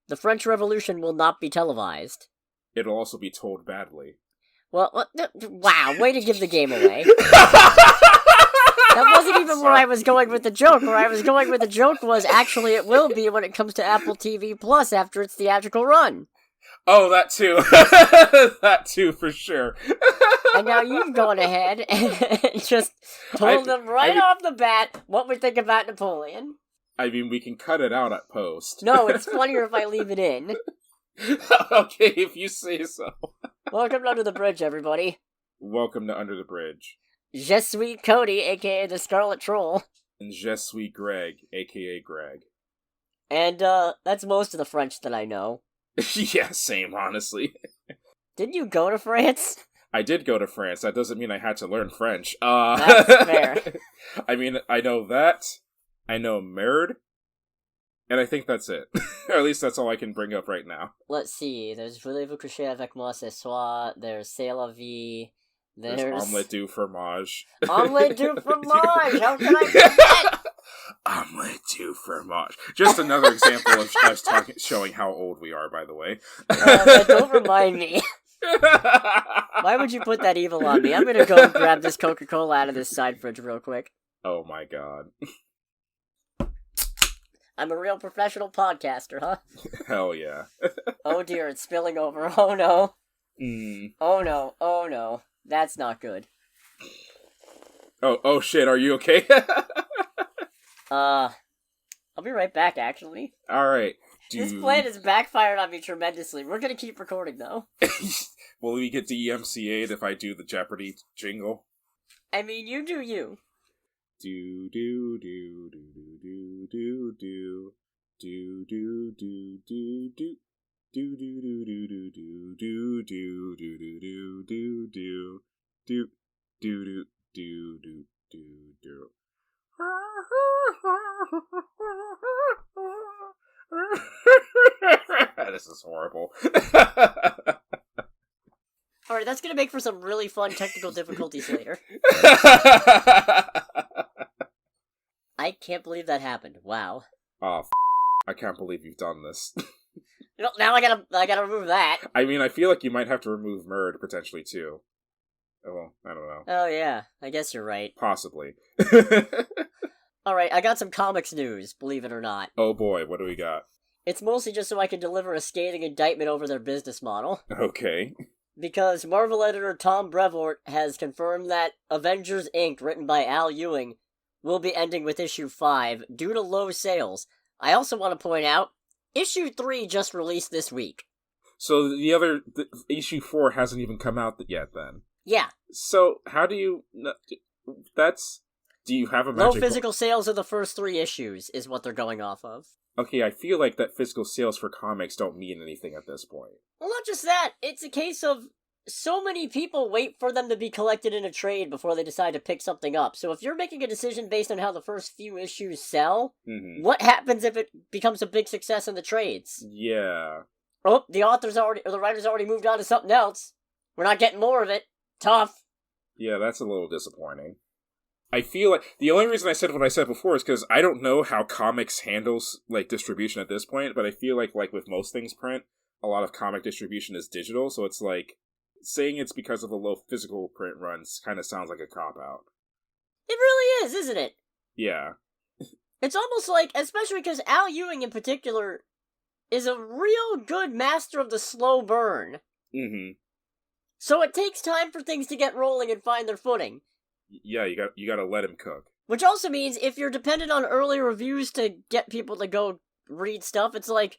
The French Revolution will not be televised. It'll also be told badly. Well, wow, way to give the game away. That wasn't even where I was going with the joke. Where I was going with the joke was, actually, it will be when it comes to Apple TV Plus after its theatrical run. Oh, that too. That too, for sure. And now you've gone ahead and just told them off the bat what we think about Napoleon. I mean, we can cut it out at post. No, it's funnier if I leave it in. Okay, if you say so. Welcome to Under the Bridge, everybody. Welcome to Under the Bridge. Je suis Cody, aka the Scarlet Troll. And Je suis Greg, aka Greg. And, that's most of the French that I know. Yeah, same, honestly. Didn't you go to France? I did go to France. That doesn't mean I had to learn French. That's fair. I mean, I know that. I know merde. And I think that's it. Or at least that's all I can bring up right now. Let's see. There's Voulez-vous coucher avec moi ce soir. There's C'est la vie. There's Omelette du fromage. Omelette du fromage! How can I forget? Omelette du fromage. Just another example of us showing how old we are, by the way. Don't remind me. Why would you put that evil on me? I'm gonna go and grab this Coca-Cola out of this side fridge real quick. Oh my god. I'm a real professional podcaster, huh? Hell yeah. Oh dear, it's spilling over. Oh no. Oh no. Oh no. That's not good. Oh shit, are you okay? I'll be right back, actually. Alright. This plan has backfired on me tremendously. We're gonna keep recording, though. Will we get DMCA'd if I do the Jeopardy jingle? I mean, you do you. Do do do do do do do do do do do do. Do do do do do do do do do do do do do do do do do do do. This is horrible. Alright, that's gonna make for some really fun technical difficulties later. I can't believe that happened. Wow. Oh, I can't believe you've done this. Now I gotta remove that. I mean, I feel like you might have to remove Murd, potentially, too. Oh, well, I don't know. Oh, yeah. I guess you're right. Possibly. Alright, I got some comics news, believe it or not. Oh boy, what do we got? It's mostly just so I can deliver a scathing indictment over their business model. Okay. Because Marvel editor Tom Brevoort has confirmed that Avengers Inc., written by Al Ewing, will be ending with issue 5 due to low sales. I also want to point out, issue 3 just released this week. So issue 4 hasn't even come out yet, then? Yeah. So, how do you... Do you have a magic... Low physical sales of the first 3 issues is what they're going off of. Okay, I feel like that physical sales for comics don't mean anything at this point. Well, not just that. It's a case of so many people wait for them to be collected in a trade before they decide to pick something up. So if you're making a decision based on how the first few issues sell, what happens if it becomes a big success in the trades? Yeah. Oh, the writers already moved on to something else. We're not getting more of it. Tough. Yeah, that's a little disappointing. I feel like the only reason I said what I said before is because I don't know how comics handles like distribution at this point, but I feel like with most things print, a lot of comic distribution is digital, so it's like saying it's because of the low physical print runs kind of sounds like a cop-out. It really is, isn't it? Yeah. It's almost like, especially because Al Ewing in particular is a real good master of the slow burn. Mm-hmm. So it takes time for things to get rolling and find their footing. Yeah, you gotta let him cook. Which also means if you're dependent on early reviews to get people to go read stuff, it's like,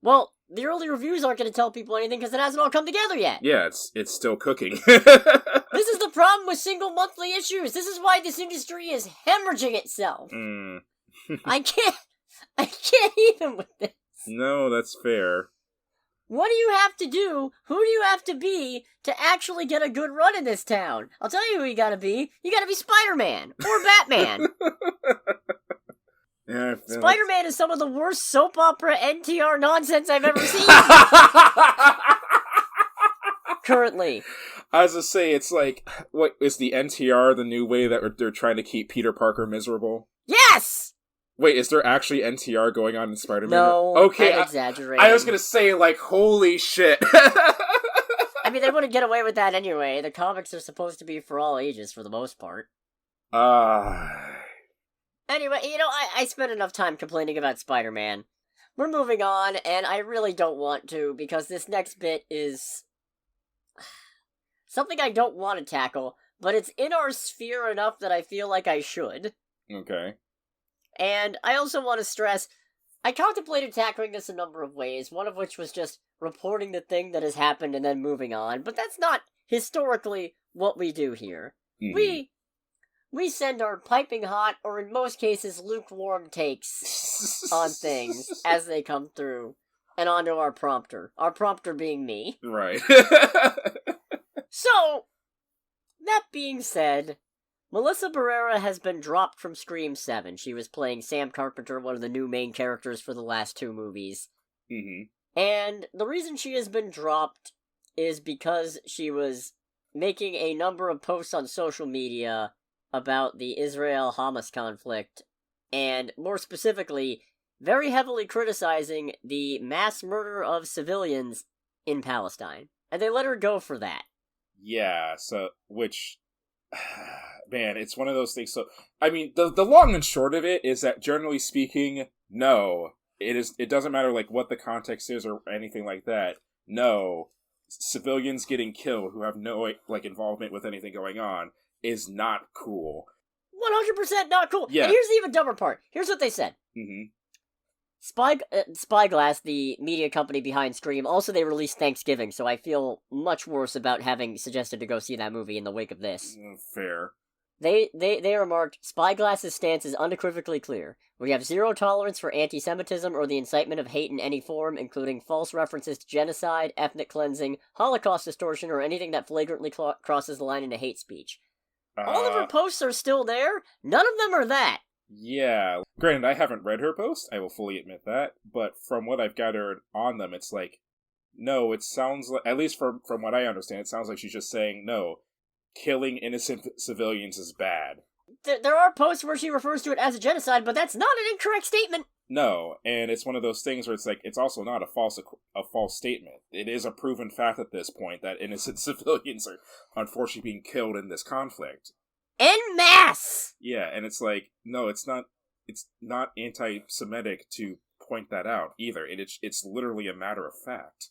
well, the early reviews aren't going to tell people anything because it hasn't all come together yet. Yeah, it's still cooking. This is the problem with single monthly issues. This is why this industry is hemorrhaging itself. I can't even with this. No, that's fair. What do you have to do? Who do you have to be to actually get a good run in this town? I'll tell you who you gotta be. You gotta be Spider-Man or Batman. Yeah, Spider-Man is some of the worst soap opera NTR nonsense I've ever seen. Currently. I was to say, it's like, what, is the NTR the new way that they're trying to keep Peter Parker miserable? Yes! Wait, is there actually NTR going on in Spider-Man? No, okay, I'm exaggerating. I was gonna say, like, holy shit. I mean, they wouldn't get away with that anyway. The comics are supposed to be for all ages, for the most part. Anyway, I spent enough time complaining about Spider-Man. We're moving on, and I really don't want to, because this next bit is something I don't want to tackle, but it's in our sphere enough that I feel like I should. Okay. And I also want to stress, I contemplated tackling this a number of ways, one of which was just reporting the thing that has happened and then moving on, but that's not historically what we do here. Mm-hmm. We send our piping hot, or in most cases lukewarm takes on things as they come through, and onto our prompter being me. Right. So, that being said, Melissa Barrera has been dropped from Scream 7. She was playing Sam Carpenter, one of the new main characters for the last 2 movies. Mm-hmm. And the reason she has been dropped is because she was making a number of posts on social media about the Israel-Hamas conflict, and more specifically, very heavily criticizing the mass murder of civilians in Palestine. And they let her go for that. Yeah, so, which... Man, it's one of those things. So, I mean, the long and short of it is that, generally speaking, no, it doesn't matter, like, what the context is or anything like that. No, civilians getting killed who have no, like, involvement with anything going on is not cool. 100% not cool. Yeah. And here's the even dumber part. Here's what they said. Mm-hmm. Spyglass, the media company behind Scream, also they released Thanksgiving, so I feel much worse about having suggested to go see that movie in the wake of this. Fair. They remarked, Spyglass's stance is unequivocally clear. We have zero tolerance for anti-Semitism or the incitement of hate in any form, including false references to genocide, ethnic cleansing, Holocaust distortion, or anything that flagrantly crosses the line into hate speech. All of her posts are still there. None of them are that. Yeah. Granted, I haven't read her post, I will fully admit that, but from what I've gathered on them, it's like, no, it sounds like, at least from what I understand, it sounds like she's just saying, no, killing innocent civilians is bad. There are posts where she refers to it as a genocide, but that's not an incorrect statement. No, and it's one of those things where it's like, it's also not a false statement. It is a proven fact at this point that innocent civilians are unfortunately being killed in this conflict. En masse! Yeah, and it's like, no, it's not anti-Semitic to point that out either. It's literally a matter of fact.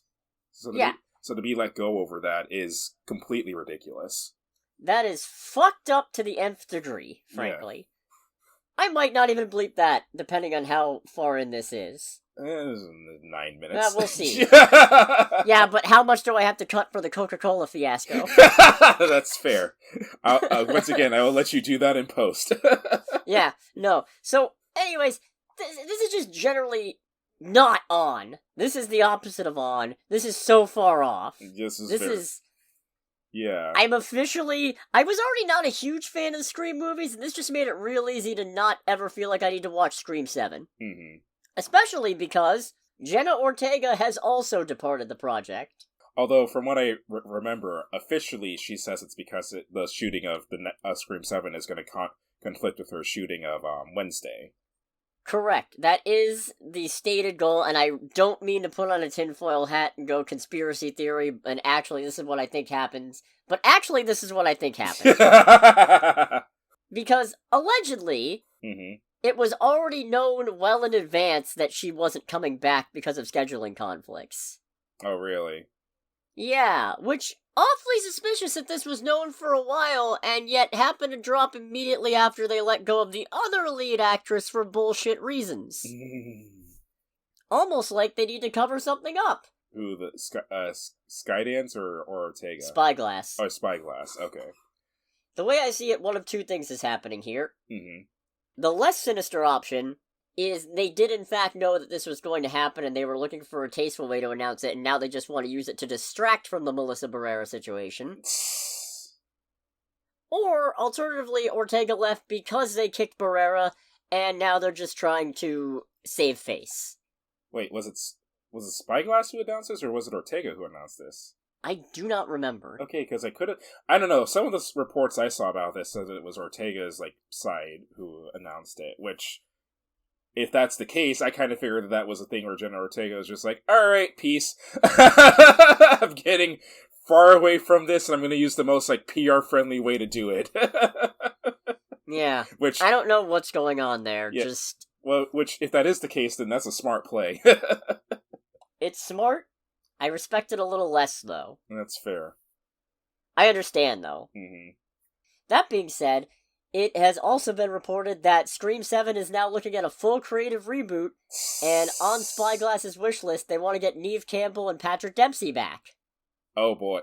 So to be let go over that is completely ridiculous. That is fucked up to the nth degree, frankly. Yeah. I might not even bleep that, depending on how far in this is. 9 minutes. We'll see. Yeah, but how much do I have to cut for the Coca-Cola fiasco? That's fair. Once again, I will let you do that in post. Yeah, no. So, anyways, this is just generally not on. This is the opposite of on. This is so far off. This is... Yeah. I was already not a huge fan of the Scream movies, and this just made it real easy to not ever feel like I need to watch Scream 7. Mm-hmm. Especially because Jenna Ortega has also departed the project. Although, from what I remember, officially she says it's because the shooting of the Scream 7 is going to conflict with her shooting of Wednesday. Correct. That is the stated goal, and I don't mean to put on a tinfoil hat and go conspiracy theory, and actually this is what I think happens. But actually this is what I think happens. Because, allegedly, it was already known well in advance that she wasn't coming back because of scheduling conflicts. Oh, really? Yeah, which, awfully suspicious that this was known for a while, and yet happened to drop immediately after they let go of the other lead actress for bullshit reasons. Almost like they need to cover something up. Ooh, the Skydance or Ortega? Spyglass. Oh, Spyglass, okay. The way I see it, one of two things is happening here. Mm-hmm. The less sinister option is they did in fact know that this was going to happen and they were looking for a tasteful way to announce it, and now they just want to use it to distract from the Melissa Barrera situation. Or, alternatively, Ortega left because they kicked Barrera, and now they're just trying to save face. Wait, was it Spyglass who announced this, or was it Ortega who announced this? I do not remember. Okay, because I don't know, some of the reports I saw about this said that it was Ortega's, side who announced it, which... if that's the case, I kind of figured that was a thing where Jenna Ortega was just like, alright, peace. I'm getting far away from this, and I'm going to use the most, like, PR-friendly way to do it. Yeah. Which, I don't know what's going on there, yeah, just... Well, which, if that is the case, then that's a smart play. It's smart. I respect it a little less, though. That's fair. I understand, though. Mm-hmm. That being said, it has also been reported that Scream 7 is now looking at a full creative reboot, and on Spyglass's wish list, they want to get Neve Campbell and Patrick Dempsey back. Oh boy.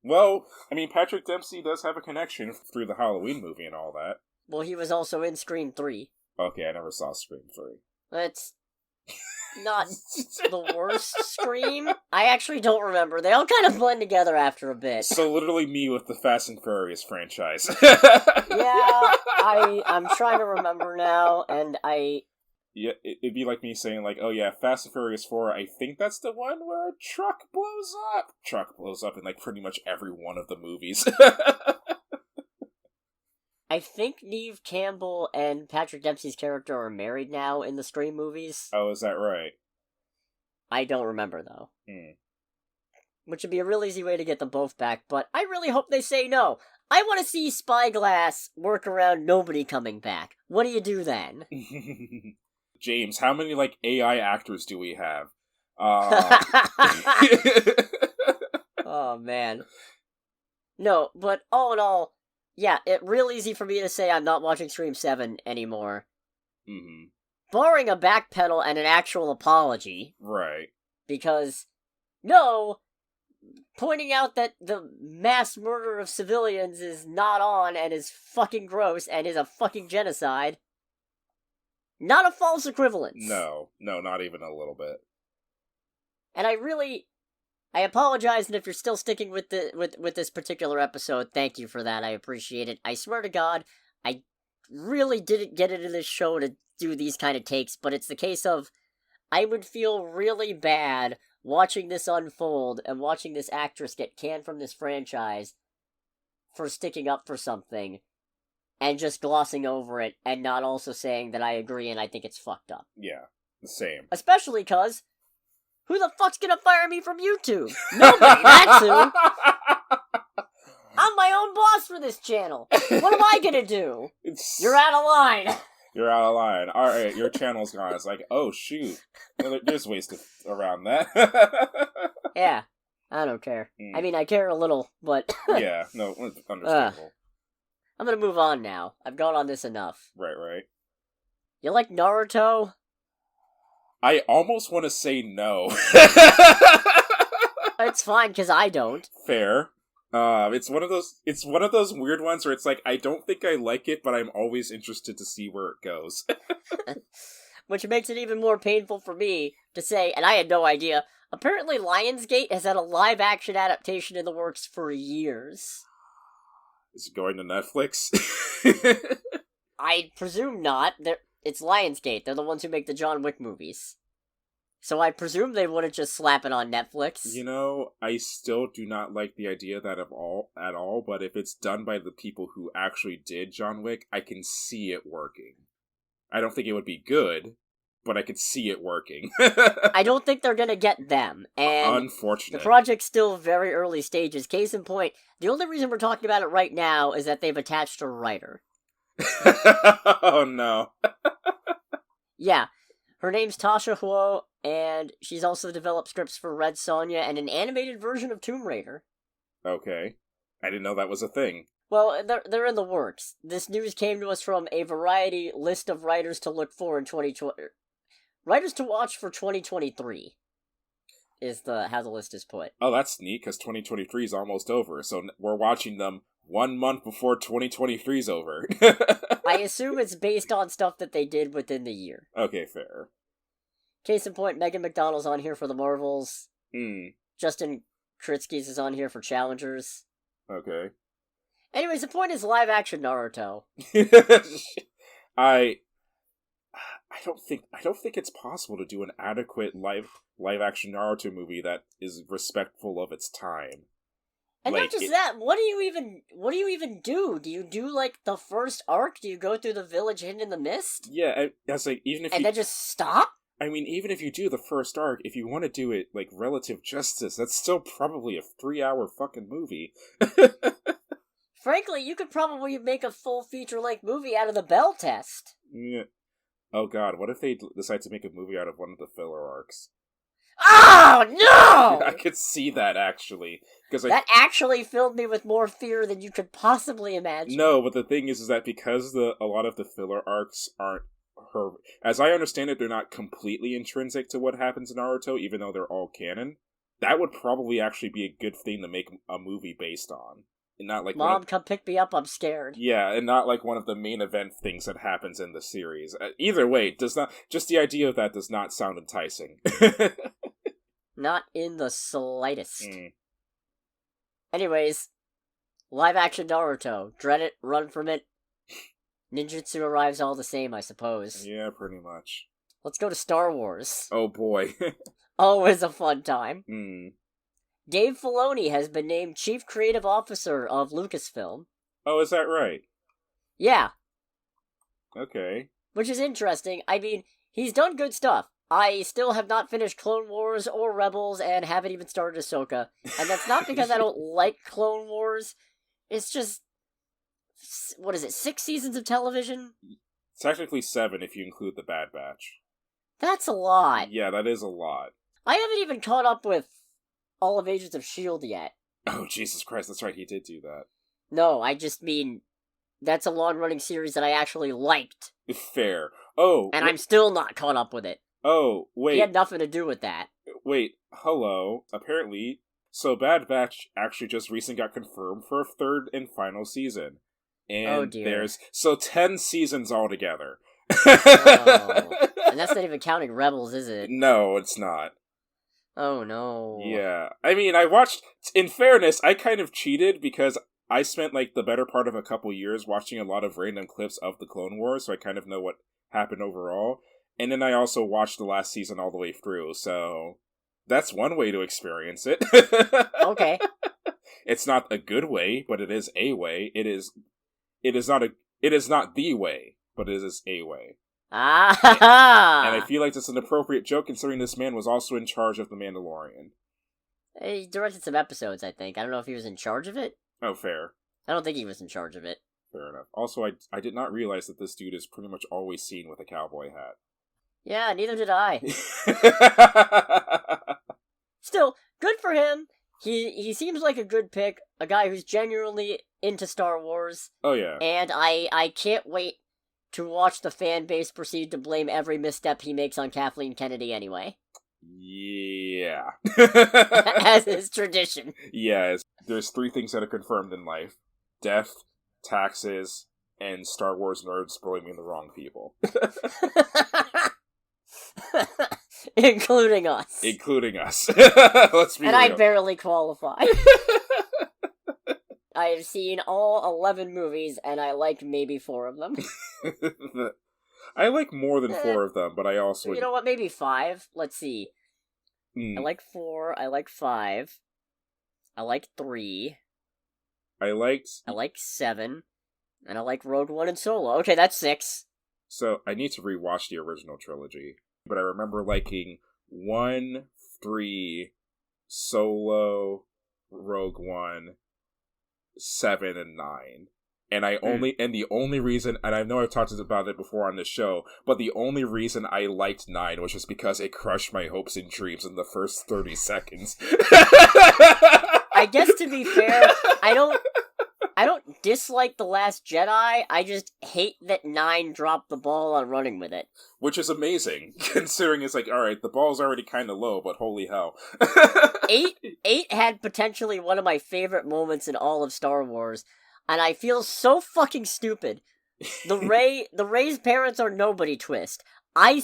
Well, I mean, Patrick Dempsey does have a connection through the Halloween movie and all that. Well, he was also in Scream 3. Okay, I never saw Scream 3. That's not the worst Scream. I actually don't remember. They all kind of blend together after a bit. So literally me with the Fast and Furious franchise. Yeah, I'm trying to remember now, and Yeah, it'd be like me saying, like, oh yeah, Fast and Furious 4, I think that's the one where a truck blows up. Truck blows up in, like, pretty much every one of the movies. I think Neve Campbell and Patrick Dempsey's character are married now in the Scream movies. Oh, is that right? I don't remember, though. Which would be a real easy way to get them both back, but I really hope they say no. I want to see Spyglass work around nobody coming back. What do you do then? James, how many, like, AI actors do we have? Oh, man. No, but all in all, yeah, it's real easy for me to say I'm not watching Scream 7 anymore. Mm-hmm. Barring a backpedal and an actual apology. Right. Because, no, pointing out that the mass murder of civilians is not on and is fucking gross and is a fucking genocide. Not a false equivalence. No, not even a little bit. And I apologize, and if you're still sticking with this particular episode, thank you for that. I appreciate it. I swear to God, I really didn't get into this show to do these kind of takes, but it's the case of I would feel really bad watching this unfold and watching this actress get canned from this franchise for sticking up for something and just glossing over it and not also saying that I agree and I think it's fucked up. Yeah, the same. Especially because who the fuck's gonna fire me from YouTube? Nobody, that's who! I'm my own boss for this channel. What am I gonna do? You're out of line. You're out of line. Alright, your channel's gone. It's like, oh shoot. Well, there's ways around that. Yeah, I don't care. I mean, I care a little, but... Yeah, no, understandable. I'm gonna move on now. I've gone on this enough. Right. You like Naruto? I almost want to say no. It's fine, because I don't. Fair. It's one of those weird ones where it's like, I don't think I like it, but I'm always interested to see where it goes. Which makes it even more painful for me to say, and I had no idea, apparently Lionsgate has had a live-action adaptation in the works for years. Is it going to Netflix? I presume not. It's Lionsgate. They're the ones who make the John Wick movies. So I presume they wouldn't just slap it on Netflix. You know, I still do not like the idea of that at all, but if it's done by the people who actually did John Wick, I can see it working. I don't think it would be good, but I could see it working. I don't think they're gonna get them, and unfortunate. The project's still very early stages. Case in point, the only reason we're talking about it right now is that they've attached a writer. Oh no. Yeah. Her name's Tasha Huo, and she's also developed scripts for Red Sonja and an animated version of Tomb Raider. Okay. I didn't know that was a thing. Well, they're in the works. This news came to us from a variety list of writers to look for in 2020. Writers to watch for 2023 is how the list is put. Oh, that's neat, because 2023 is almost over, so we're watching them 1 month before 2023 is over. I assume it's based on stuff that they did within the year. Okay, fair. Case in point, Megan McDonnell's on here for the Marvels. Justin Kritzky's is on here for Challengers. Okay. Anyways, the point is live-action Naruto. I don't think it's possible to do an adequate live-action Naruto movie that is respectful of its time. And not just that, what do you even do? Do you do, like, the first arc? Do you go through the village hidden in the mist? Yeah, that's like, even if and then just stop? I mean, even if you do the first arc, if you want to do it, like, relative justice, that's still probably a 3-hour fucking movie. Frankly, you could probably make a full feature-length movie out of the Bell Test. Yeah. Oh god, what if they decide to make a movie out of one of the filler arcs? Oh, no! I could see that, actually. That actually filled me with more fear than you could possibly imagine. No, but the thing is that because a lot of the filler arcs aren't as I understand it, they're not completely intrinsic to what happens in Naruto, even though they're all canon. That would probably actually be a good thing to make a movie based on. And not like Mom, come pick me up, I'm scared. Yeah, and not like one of the main event things that happens in the series. Either way, just the idea of that does not sound enticing. Not in the slightest. Anyways, live-action Naruto. Dread it, run from it. Ninjutsu arrives all the same, I suppose. Yeah, pretty much. Let's go to Star Wars. Oh boy. Always a fun time. Hmm. Dave Filoni has been named Chief Creative Officer of Lucasfilm. Oh, is that right? Yeah. Okay. Which is interesting. I mean, he's done good stuff. I still have not finished Clone Wars or Rebels and haven't even started Ahsoka. And that's not because I don't like Clone Wars. It's just, what is it, 6 seasons of television? Technically 7 if you include the Bad Batch. That's a lot. Yeah, that is a lot. I haven't even caught up with all of Agents of S.H.I.E.L.D. yet. Oh, Jesus Christ, that's right, he did do that. No, I just mean, that's a long-running series that I actually liked. Fair. Oh. And I'm still not caught up with it. Oh, wait. He had nothing to do with that. Wait, hello. Apparently, so Bad Batch actually just recently got confirmed for a 3rd and final season. And oh dear. There's 10 seasons altogether. Oh. And that's not even counting Rebels, is it? No, it's not. Oh no. Yeah. I mean, in fairness, I kind of cheated because I spent like the better part of a couple years watching a lot of random clips of the Clone Wars, so I kind of know what happened overall. And then I also watched the last season all the way through, so that's one way to experience it. Okay. It's not a good way, but it is a way. It is not the way, but it is a way. Ah! And I feel like that's an appropriate joke considering this man was also in charge of The Mandalorian. He directed some episodes, I think. I don't know if he was in charge of it. Oh, fair. I don't think he was in charge of it. Fair enough. Also, I did not realize that this dude is pretty much always seen with a cowboy hat. Yeah, neither did I. Still, good for him. He seems like a good pick. A guy who's genuinely into Star Wars. Oh, yeah. And I can't wait to watch the fan base proceed to blame every misstep he makes on Kathleen Kennedy anyway. Yeah. As is tradition. Yes. There's 3 things that are confirmed in life. Death, taxes, and Star Wars nerds blaming the wrong people. Including us. Including us. Let's be and real. I barely qualify. I have seen all 11 movies, and I like maybe 4 of them. I like more than 4 of them, but I also... You know what, maybe 5? Let's see. I like 4, I like 5, I like 3, I like 7, and I like Rogue One and Solo. Okay, that's 6. So, I need to rewatch the original trilogy, but I remember liking 1, 3, Solo, Rogue One, 7, and 9. And the only reason, and I know I've talked about it before on this show, but the only reason I liked 9 was just because it crushed my hopes and dreams in the first 30 seconds. I guess to be fair, I don't dislike The Last Jedi, I just hate that 9 dropped the ball on running with it. Which is amazing, considering it's like, alright, the ball's already kind of low, but holy hell. 8 had potentially one of my favorite moments in all of Star Wars, and I feel so fucking stupid. The Rey's parents are nobody twist. I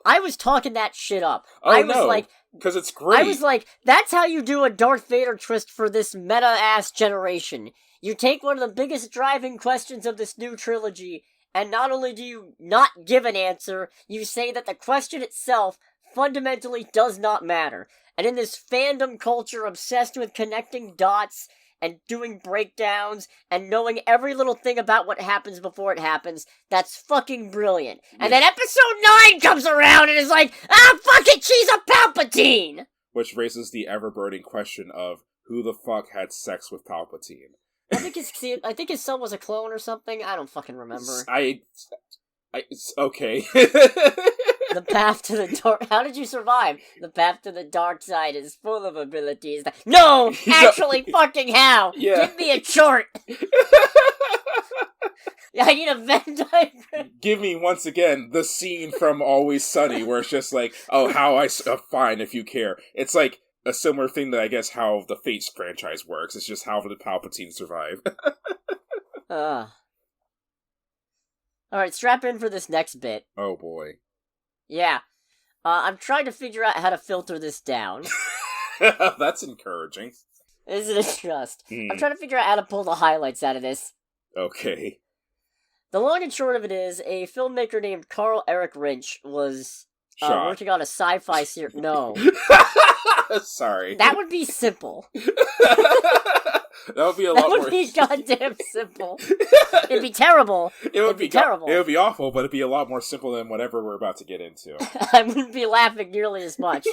was talking that shit up. Oh, because it's great. I was like, that's how you do a Darth Vader twist for this meta-ass generation. You take one of the biggest driving questions of this new trilogy, and not only do you not give an answer, you say that the question itself fundamentally does not matter. And in this fandom culture obsessed with connecting dots and doing breakdowns and knowing every little thing about what happens before it happens, that's fucking brilliant. And then episode 9 comes around and is like, fuck it, she's a Palpatine! Which raises the ever-burning question of who the fuck had sex with Palpatine? I think his son was a clone or something. I don't fucking remember. Okay. The path to the dark... How did you survive? The path to the dark side is full of abilities that... No! Actually, fucking how? Yeah. Give me a chart! I need a Venn diagram. Give me, once again, the scene from Always Sunny, where it's just like, oh, how fine if you care. It's like a similar thing that I guess how the Fates franchise works. It's just how did Palpatine survive? Alright, strap in for this next bit. Oh boy. Yeah. I'm trying to figure out how to filter this down. That's encouraging. Isn't it just? I'm trying to figure out how to pull the highlights out of this. Okay. The long and short of it is, a filmmaker named Erik Rinsch was working on a sci-fi series. No. Sorry. That would be simple. That would be a lot more... That would be goddamn simple. It'd be terrible. It would be terrible. It would be awful, but it'd be a lot more simple than whatever we're about to get into. I wouldn't be laughing nearly as much.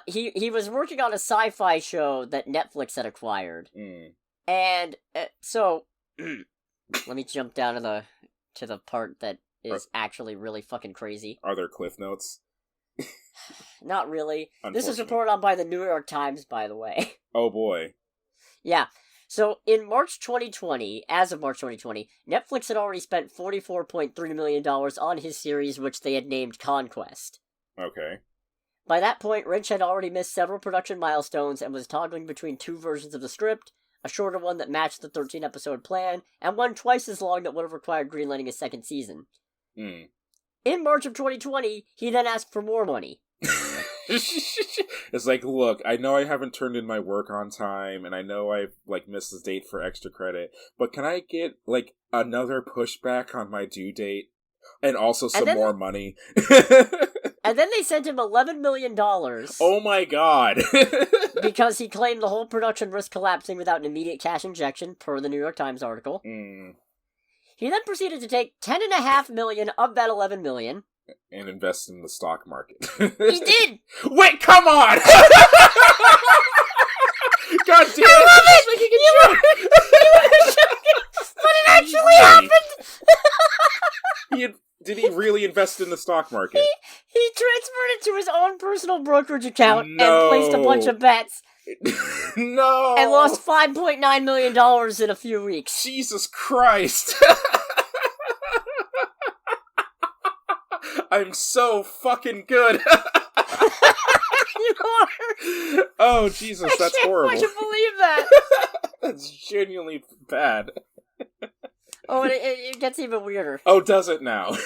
He was working on a sci-fi show that Netflix had acquired. And, so... let me jump down to the part that is actually really fucking crazy. Are there cliff notes? Not really. This is reported on by the New York Times, by the way. Oh boy. Yeah. So, in March 2020, as of March 2020, Netflix had already spent $44.3 million on his series, which they had named Conquest. Okay. By that point, Rinsch had already missed several production milestones and was toggling between 2 versions of the script, a shorter one that matched the 13-episode plan, and one twice as long that would have required greenlighting a second season. In March of 2020, he then asked for more money. It's like, look, I know I haven't turned in my work on time, and I know I've, missed this date for extra credit, but can I get, another pushback on my due date? And also some more money? And then they sent him $11 million. Oh my god. Because he claimed the whole production risked collapsing without an immediate cash injection, per the New York Times article. He then proceeded to take $10.5 million of that $11 million. And invest in the stock market. He did! Wait, come on! God damn it! I love it! But it actually happened! Did he really invest in the stock market? He transferred it to his own personal brokerage account and placed a bunch of bets. No! And lost $5.9 million in a few weeks. Jesus Christ! I'm so fucking good! You are! Oh, Jesus, that's horrible. I can't believe that! That's genuinely bad. Oh, and it gets even weirder. Oh, does it now?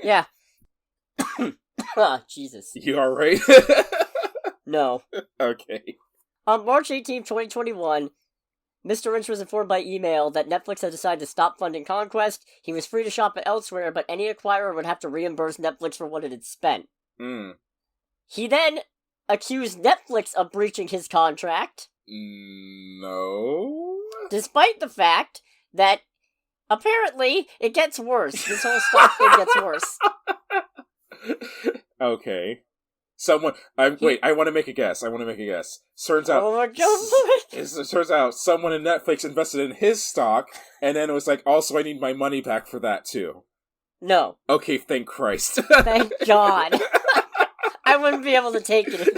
Yeah. Jesus. You alright? No. Okay. On March 18, 2021, Mr. Rinsch was informed by email that Netflix had decided to stop funding Conquest. He was free to shop it elsewhere, but any acquirer would have to reimburse Netflix for what it had spent. He then accused Netflix of breaching his contract. No? Despite the fact that apparently it gets worse. This whole stock thing gets worse. Okay. I want to make a guess. Turns out... Oh my god. It turns out someone in Netflix invested in his stock, and then it was like, also I need my money back for that too. No. Okay, thank Christ. Thank God. I wouldn't be able to take it.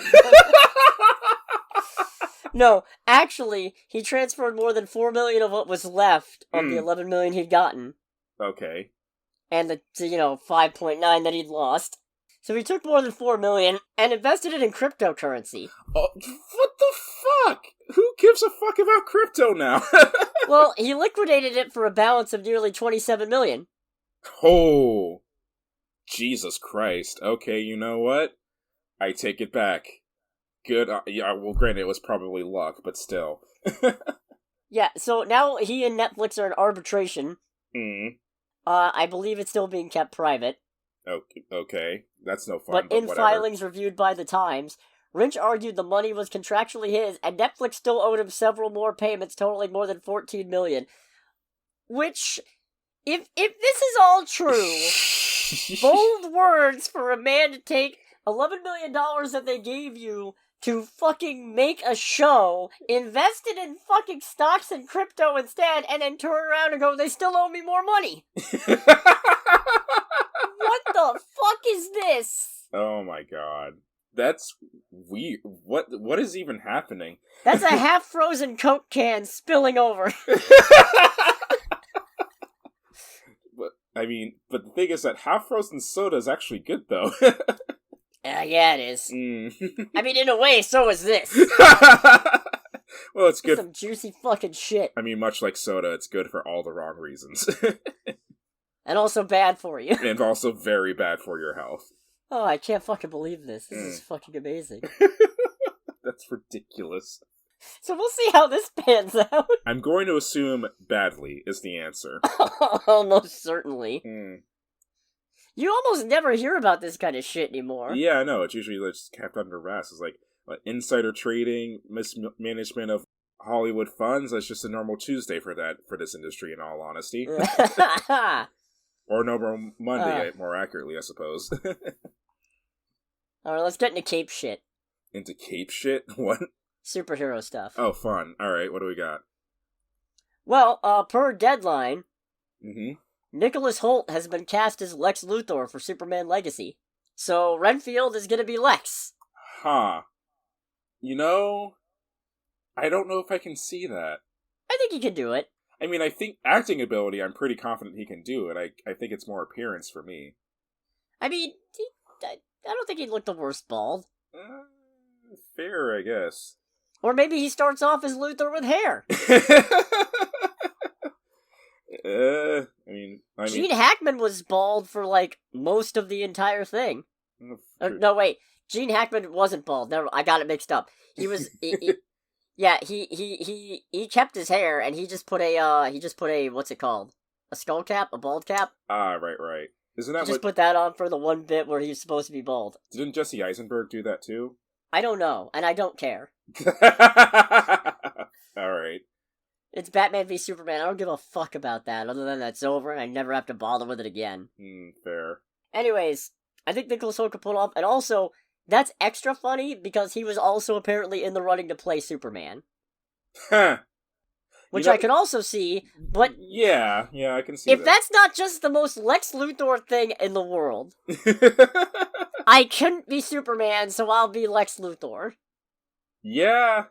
No, actually, he transferred more than $4 million of what was left of the $11 million he'd gotten. Okay. And the $5.9 that he'd lost. So he took more than $4 million and invested it in cryptocurrency. Oh, what the fuck? Who gives a fuck about crypto now? Well, he liquidated it for a balance of nearly $27 million. Oh. Jesus Christ. Okay, you know what? I take it back. Good. Yeah, well, granted, it was probably luck, but still. Yeah, so now he and Netflix are in arbitration. I believe it's still being kept private. Okay. That's no fun, But in whatever. filings reviewed by The Times, Rinsch argued the money was contractually his, and Netflix still owed him several more payments totaling more than $14 million. Which, if this is all true, bold words for a man to take $11 million that they gave you to fucking make a show, invest it in fucking stocks and crypto instead, and then turn around and go, they still owe me more money. What the fuck is this? Oh my god. That's weird. What is even happening? That's a half-frozen Coke can spilling over. But the thing is that half-frozen soda is actually good, though. Yeah, it is. I mean, in a way, so is this. Well, it's good. Some juicy fucking shit. I mean, much like soda, it's good for all the wrong reasons. And also bad for you. And also very bad for your health. Oh, I can't fucking believe this. This is fucking amazing. That's ridiculous. So we'll see how this pans out. I'm going to assume badly is the answer. Almost certainly. Mm. You almost never hear about this kind of shit anymore. Yeah, I know. It's usually just kept under wraps. It's like insider trading, mismanagement of Hollywood funds. That's just a normal Tuesday for this industry, in all honesty. Or normal Monday, more accurately, I suppose. Alright, let's get into cape shit. Into cape shit? What? Superhero stuff. Oh, fun. Alright, what do we got? Well, per Deadline, Nicholas Hoult has been cast as Lex Luthor for Superman Legacy. So, Renfield is gonna be Lex. Huh. You know, I don't know if I can see that. I think he can do it. I mean, I think acting ability, I'm pretty confident he can do it. I think it's more appearance for me. I mean, I don't think he'd look the worst bald. Fair, I guess. Or maybe he starts off as Luthor with hair. Gene Hackman was bald for, like, most of the entire thing. No, wait. Gene Hackman wasn't bald. I got it mixed up. He was... Yeah, he kept his hair, and he just put a, what's it called? A skull cap? A bald cap? Ah, right. Isn't that just put that on for the one bit where he was supposed to be bald. Didn't Jesse Eisenberg do that too? I don't know, and I don't care. Alright. It's Batman v Superman. I don't give a fuck about that, other than that's over, and I never have to bother with it again. Fair. Anyways, I think Nicholas Hoult could pull it off, and also... That's extra funny because he was also apparently in the running to play Superman. Huh. Which I could also see, but... Yeah, I can see if that's not just the most Lex Luthor thing in the world, I couldn't be Superman, so I'll be Lex Luthor. Yeah,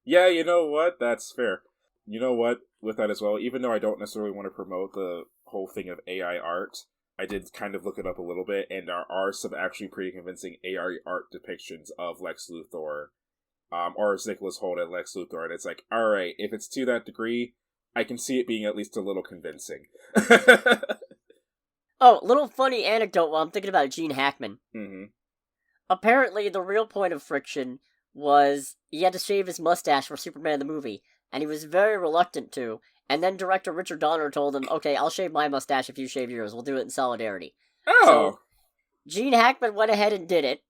you know what? That's fair. You know what? With that as well, even though I don't necessarily want to promote the whole thing of AI art... I did kind of look it up a little bit, and there are some actually pretty convincing AI art depictions of Lex Luthor, or as Nicholas Hoult and Lex Luthor, and it's like, alright, if it's to that degree, I can see it being at least a little convincing. Oh, little funny anecdote while I'm thinking about Gene Hackman. Apparently, the real point of friction was he had to shave his mustache for Superman the movie, and he was very reluctant to. And then director Richard Donner told him, okay, I'll shave my mustache if you shave yours. We'll do it in solidarity. Oh! So, Gene Hackman went ahead and did it.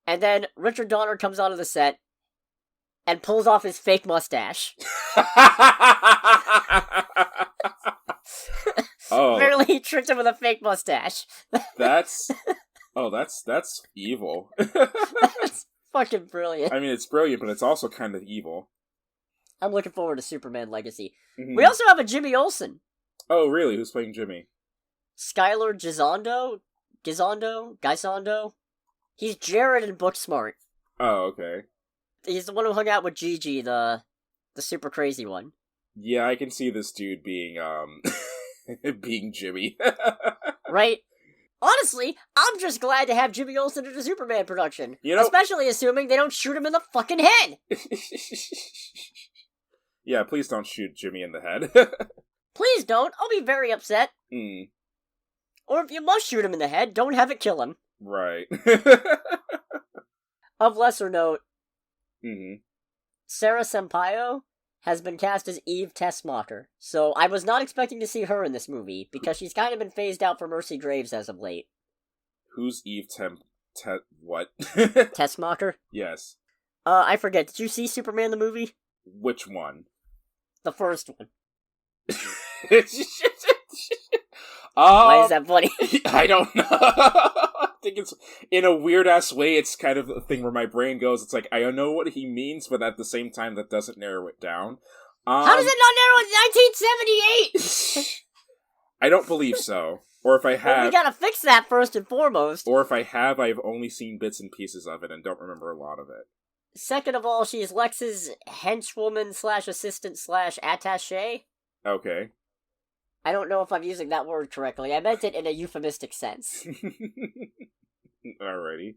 And then Richard Donner comes onto the set and pulls off his fake mustache. Apparently he tricked him with a fake mustache. That's evil. That's fucking brilliant. I mean, it's brilliant, but it's also kind of evil. I'm looking forward to Superman Legacy. We also have a Jimmy Olsen. Oh, really? Who's playing Jimmy? Skylar Gisondo? He's Jared in Booksmart. Oh, okay. He's the one who hung out with Gigi, the super crazy one. Yeah, I can see this dude being, being Jimmy. Right? Honestly, I'm just glad to have Jimmy Olsen in a Superman production. You know, especially assuming they don't shoot him in the fucking head. Yeah, please don't shoot Jimmy in the head. Please don't. I'll be very upset. Or if you must shoot him in the head, don't have it kill him. Right. Of lesser note, Sarah Sampaio, has been cast as Eve Tessmacher. So I was not expecting to see her in this movie, because she's kind of been phased out for Mercy Graves as of late. Who's Eve what? Tessmacher? Yes. I forget, did you see Superman the movie? Which one? The first one. Why is that funny? I don't know. I think it's, in a weird-ass way, it's kind of a thing where my brain goes, it's like, I know what he means, but at the same time, that doesn't narrow it down. How does it not narrow it? 1978! I don't believe so. Or if I have... Well, we gotta fix that first and foremost. Or if I have, I've only seen bits and pieces of it and don't remember a lot of it. Second of all, she is Lex's henchwoman/assistant/attaché. Okay. I don't know if I'm using that word correctly. I meant it in a euphemistic sense. Alrighty.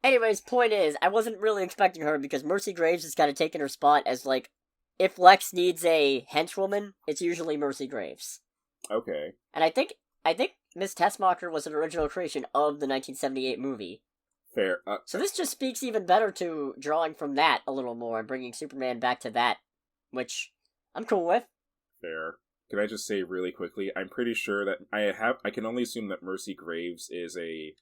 Anyways, point is, I wasn't really expecting her because Mercy Graves has kind of taken her spot as, like, if Lex needs a henchwoman, it's usually Mercy Graves. Okay. And I think Miss Tessmacher was an original creation of the 1978 movie. Fair. So this just speaks even better to drawing from that a little more and bringing Superman back to that, which I'm cool with. Fair. Can I just say really quickly, I'm pretty sure that I can only assume that Mercy Graves is a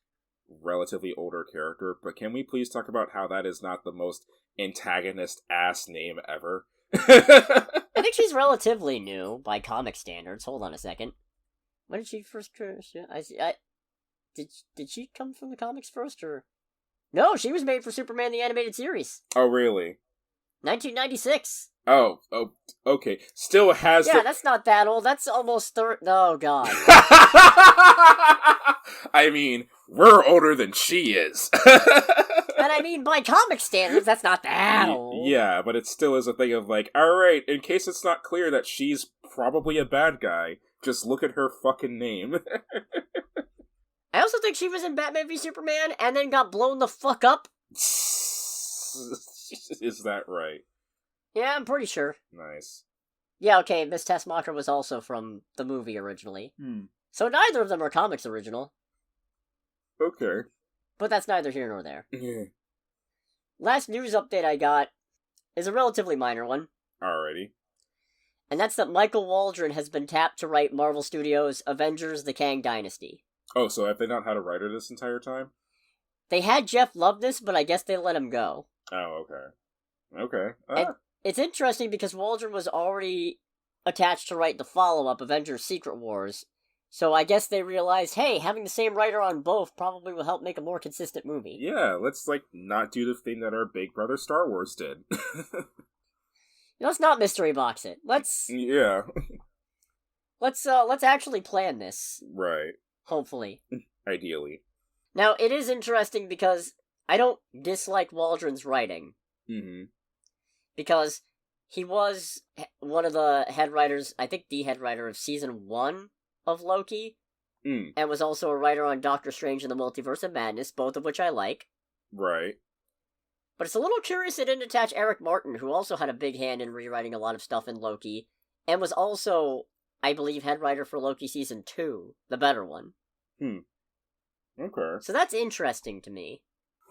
relatively older character, but can we please talk about how that is not the most antagonist-ass name ever? I think she's relatively new by comic standards. Hold on a second. When did she first... Did she come from the comics first, or... No, she was made for Superman the Animated Series. Oh, really? 1996. Oh, okay. Still has Yeah, that's not that old. That's almost Oh, God. I mean, we're older than she is. And I mean, by comic standards, that's not that old. Yeah, but it still is a thing of like, alright, in case it's not clear that she's probably a bad guy, just look at her fucking name. I also think she was in Batman v Superman and then got blown the fuck up. Is that right? Yeah, I'm pretty sure. Nice. Yeah, okay, Miss Tessmacher was also from the movie originally. So neither of them are comics original. Okay. But that's neither here nor there. Yeah. Last news update I got is a relatively minor one. Alrighty. And that's that Michael Waldron has been tapped to write Marvel Studios' Avengers: The Kang Dynasty. Oh, so have they not had a writer this entire time? They had Jeff Loveness, but I guess they let him go. Oh, okay. Okay. And it's interesting because Waldron was already attached to write the follow-up, Avengers: Secret Wars. So I guess they realized, hey, having the same writer on both probably will help make a more consistent movie. Yeah, let's, not do the thing that our big brother Star Wars did. Let's not mystery box it. Yeah. Let's actually plan this. Right. Hopefully. Ideally. Now, it is interesting because I don't dislike Waldron's writing. Mm-hmm. Because he was one of the head writers, I think the head writer of Season 1 of Loki, and was also a writer on Doctor Strange and the Multiverse of Madness, both of which I like. Right. But it's a little curious they didn't attach Eric Martin, who also had a big hand in rewriting a lot of stuff in Loki, and was also, I believe, head writer for Loki Season 2, the better one. Okay. So that's interesting to me.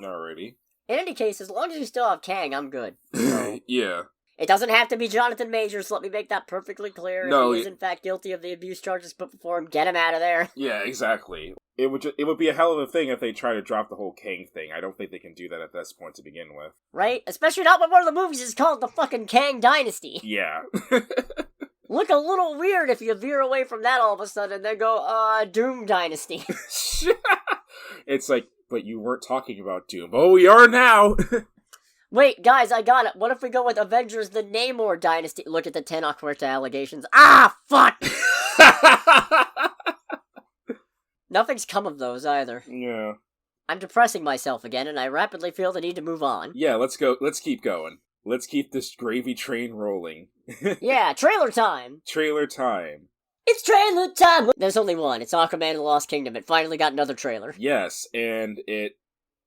Alrighty. In any case, as long as we still have Kang, I'm good. So, yeah. It doesn't have to be Jonathan Majors, let me make that perfectly clear. No, if he is in fact guilty of the abuse charges put before him, get him out of there. Yeah, exactly. It would be a hell of a thing if they try to drop the whole Kang thing. I don't think they can do that at this point to begin with. Right? Especially not when one of the movies is called the fucking Kang Dynasty. Yeah. Look a little weird if you veer away from that all of a sudden and then go, Doom Dynasty. It's like, but you weren't talking about Doom. Oh, we are now! Wait, guys, I got it. What if we go with Avengers: The Namor Dynasty? Look at the Tenoch Huerta allegations. Ah, fuck! Nothing's come of those, either. Yeah. I'm depressing myself again, and I rapidly feel the need to move on. Yeah, let's go. Let's keep going. Let's keep this gravy train rolling. Yeah, trailer time! Trailer time. It's trailer time! There's only one. It's Aquaman and the Lost Kingdom. It finally got another trailer. Yes, and it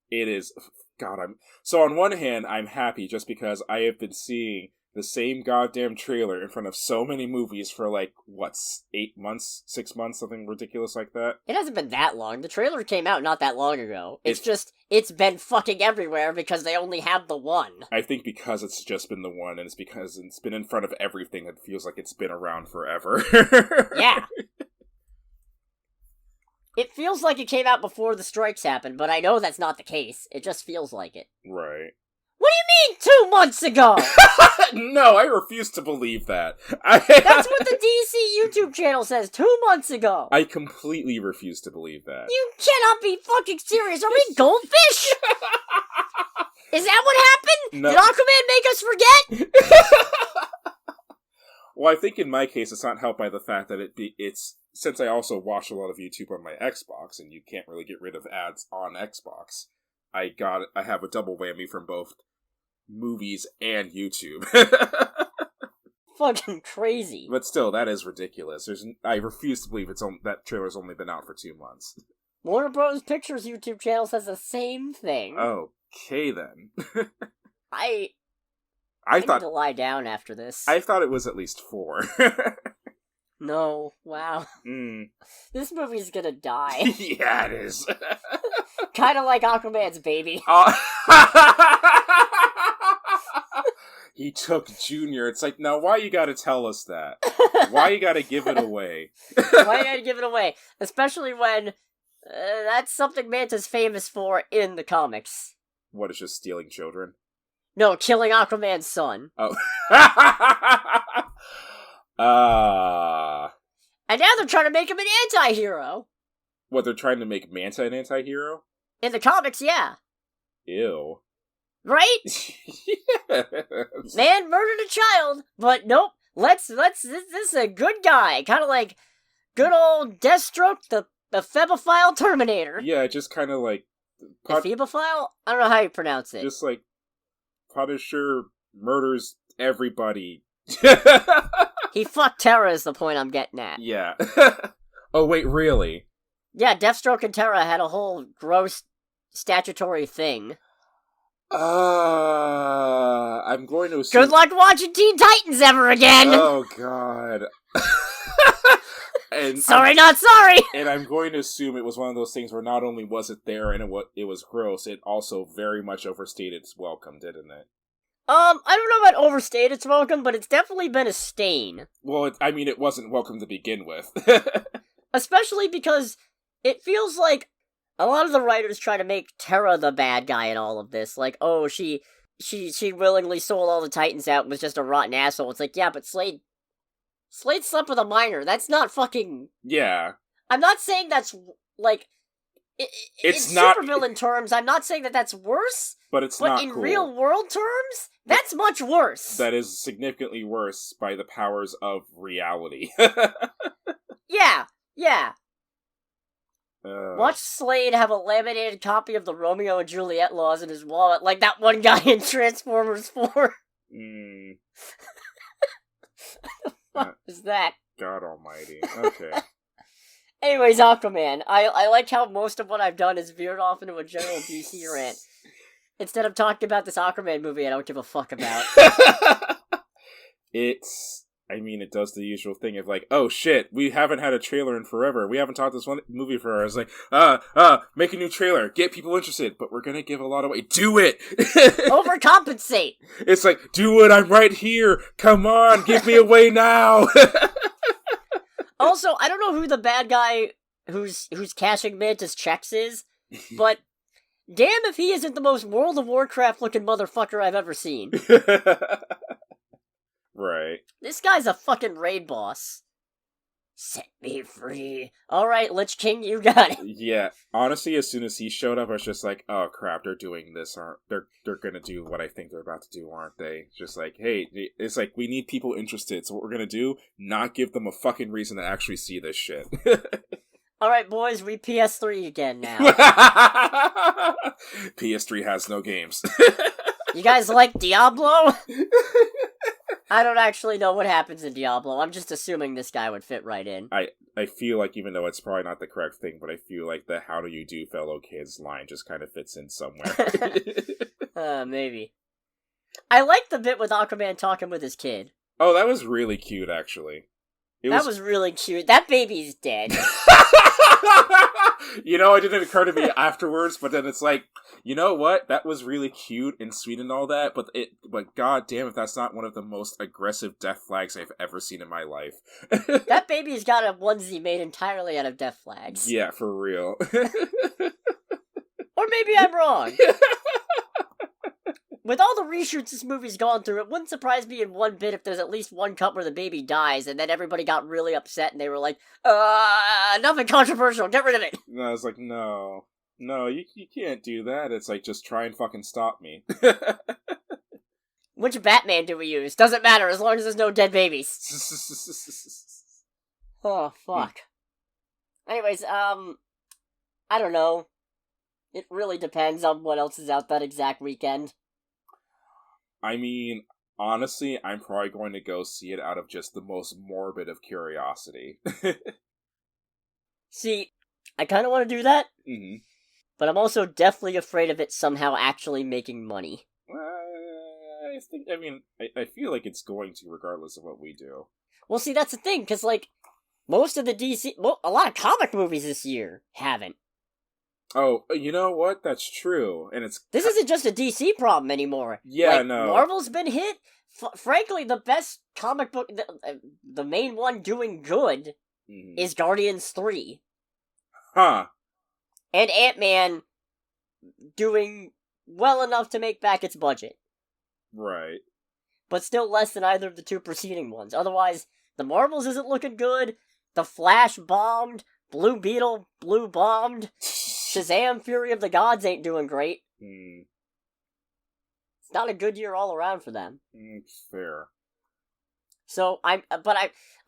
is... God, So on one hand, I'm happy just because I have been seeing the same goddamn trailer in front of so many movies for, like, what, 8 months? 6 months? Something ridiculous like that? It hasn't been that long. The trailer came out not that long ago. It's been fucking everywhere because they only have the one. I think because it's just been the one, and it's because it's been in front of everything, it feels like it's been around forever. Yeah. It feels like it came out before the strikes happened, but I know that's not the case. It just feels like it. Right. What do you mean 2 months ago? No, I refuse to believe that. That's what the DC YouTube channel says, 2 months ago. I completely refuse to believe that. You cannot be fucking serious. Are we goldfish? Is that what happened? No. Did Aquaman make us forget? Well, I think in my case, it's not helped by the fact that it's since I also watch a lot of YouTube on my Xbox, and you can't really get rid of ads on Xbox. I have a double whammy from both movies and YouTube. Fucking crazy. But still, that is ridiculous. I refuse to believe that trailer's only been out for 2 months. Warner Bros. Pictures YouTube channel says the same thing. Okay, then. I thought need to lie down after this. I thought it was at least 4. No, wow. This movie's gonna die. Yeah, it is. Kinda like Aquaman's baby. He took Junior. It's like, now why you gotta tell us that? Why you gotta give it away? Why you gotta give it away? Especially when that's something Manta's famous for in the comics. What, is just stealing children? No, killing Aquaman's son. Oh. And now they're trying to make him an anti-hero. What, they're trying to make Manta an anti-hero? In the comics, yeah. Ew. Right? Yes. Man murdered a child, but nope. This is a good guy. Kind of like good old Deathstroke, the Febophile Terminator. Yeah, just kind of like... Febophile? I don't know how you pronounce it. Just like, Punisher murders everybody. He fucked Terra is the point I'm getting at. Yeah. Oh, wait, really? Yeah, Deathstroke and Terra had a whole gross statutory thing. I'm going to assume... Good luck watching Teen Titans ever again! Oh, God. And sorry, not sorry! And I'm going to assume it was one of those things where not only was it there and it was gross, it also very much overstayed its welcome, didn't it? I don't know about overstayed its welcome, but it's definitely been a stain. Well, it wasn't welcome to begin with. Especially because it feels like a lot of the writers try to make Terra the bad guy in all of this. Like, oh, she willingly sold all the Titans out and was just a rotten asshole. It's like, yeah, but Slade slept with a minor. That's not fucking... Yeah. I'm not saying that's, like... It's in not... supervillain terms, I'm not saying that that's worse. But it's not in cool. real world terms, that's much worse. That is significantly worse by the powers of reality. Yeah. Uh, Watch Slade have a laminated copy of the Romeo and Juliet laws in his wallet, like that one guy in Transformers 4. What is that? God almighty. Okay. Anyways, Aquaman. I like how most of what I've done is veered off into a general DC rant. Instead of talking about this Aquaman movie I don't give a fuck about. It does the usual thing of like, oh shit, we haven't had a trailer in forever. We haven't talked this one movie for hours. Like, make a new trailer, get people interested, but we're gonna give a lot away. Do it! Overcompensate! It's like, do it, I'm right here! Come on, give me away now! Also, I don't know who the bad guy who's cashing Manta's checks is, but damn if he isn't the most World of Warcraft looking motherfucker I've ever seen. Right. This guy's a fucking raid boss. Set me free. Alright, Lich King, you got it. Yeah, honestly, as soon as he showed up, I was just like, oh crap, they're doing this, they're gonna do what I think they're about to do, aren't they? Just like, hey, it's like, we need people interested, so what we're gonna do, not give them a fucking reason to actually see this shit. Alright, boys, we PS3 again now. PS3 has no games. You guys like Diablo? I don't actually know what happens in Diablo. I'm just assuming this guy would fit right in. I feel like, even though it's probably not the correct thing, but I feel like the how do you do fellow kids line just kind of fits in somewhere. Maybe. I like the bit with Aquaman talking with his kid. Oh, that was really cute, actually. That was really cute. That baby's dead. You know, it didn't occur to me afterwards, but then it's like, you know what? That was really cute and sweet and all that, but god damn if that's not one of the most aggressive death flags I've ever seen in my life. That baby's got a onesie made entirely out of death flags. Yeah, for real. Or maybe I'm wrong. With all the reshoots this movie's gone through, it wouldn't surprise me in one bit if there's at least one cut where the baby dies, and then everybody got really upset, and they were like, nothing controversial, get rid of it! And I was like, no, you can't do that. It's like, just try and fucking stop me. Which Batman do we use? Doesn't matter, as long as there's no dead babies. Oh, fuck. Anyways, I don't know. It really depends on what else is out that exact weekend. I mean, honestly, I'm probably going to go see it out of just the most morbid of curiosity. See, I kind of want to do that, but I'm also deathly afraid of it somehow actually making money. I feel like it's going to, regardless of what we do. Well, see, that's the thing, because, like, most of the DC... Well, a lot of comic movies this year haven't. Oh, you know what? That's true. And This isn't just a DC problem anymore. Yeah, like, no. Marvel's been hit. Frankly, the best comic book... The main one doing good is Guardians 3. Huh. And Ant-Man doing well enough to make back its budget. Right. But still less than either of the two preceding ones. Otherwise, the Marvels isn't looking good. The Flash bombed. Blue Beetle bombed. Shazam! Fury of the Gods ain't doing great. It's not a good year all around for them. Fair. So I'm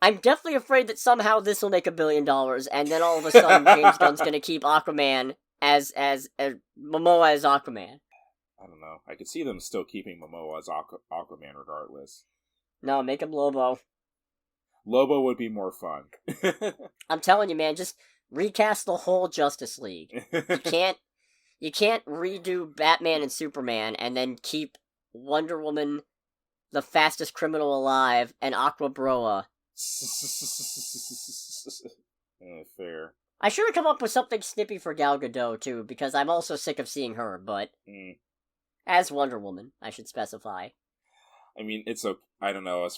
definitely afraid that somehow this will make $1 billion, and then all of a sudden James Gunn's gonna keep Aquaman as Momoa as Aquaman. I don't know. I could see them still keeping Momoa as Aquaman regardless. No, make him Lobo. Lobo would be more fun. I'm telling you, man, just recast the whole Justice League. You can't redo Batman and Superman and then keep Wonder Woman, the fastest criminal alive, and Aqua Broa. Fair. I should have come up with something snippy for Gal Gadot, too, because I'm also sick of seeing her, but... As Wonder Woman, I should specify. I mean, I don't know,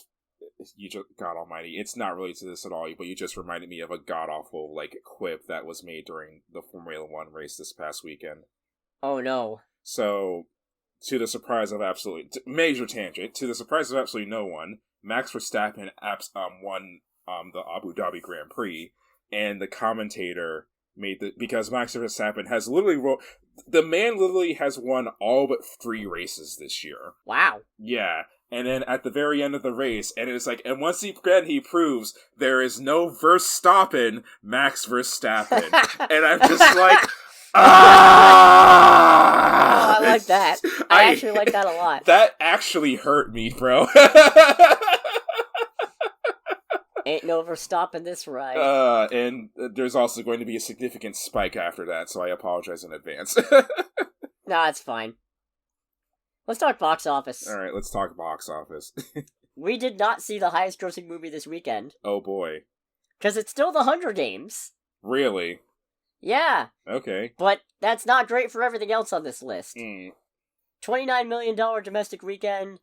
God almighty, it's not related to this at all, but you just reminded me of a god-awful, quip that was made during the Formula 1 race this past weekend. Oh, no. So, to the surprise of major tangent, to the surprise of absolutely no one, Max Verstappen won the Abu Dhabi Grand Prix, and the commentator because Max Verstappen has the man literally has won all but 3 races this year. Wow. Yeah. And then at the very end of the race, and it's like, and once he proves there is no Verstappen, Max Verstappen. And I'm just like, ah! Oh, I like that. I actually like that a lot. That actually hurt me, bro. Ain't no Verstappen this ride. And there's also going to be a significant spike after that, so I apologize in advance. Nah, it's fine. Let's talk box office. Alright, let's talk box office. We did not see the highest grossing movie this weekend. Oh boy. Because it's still The Hunger Games. Really? Yeah. Okay. But that's not great for everything else on this list. $29 million domestic weekend.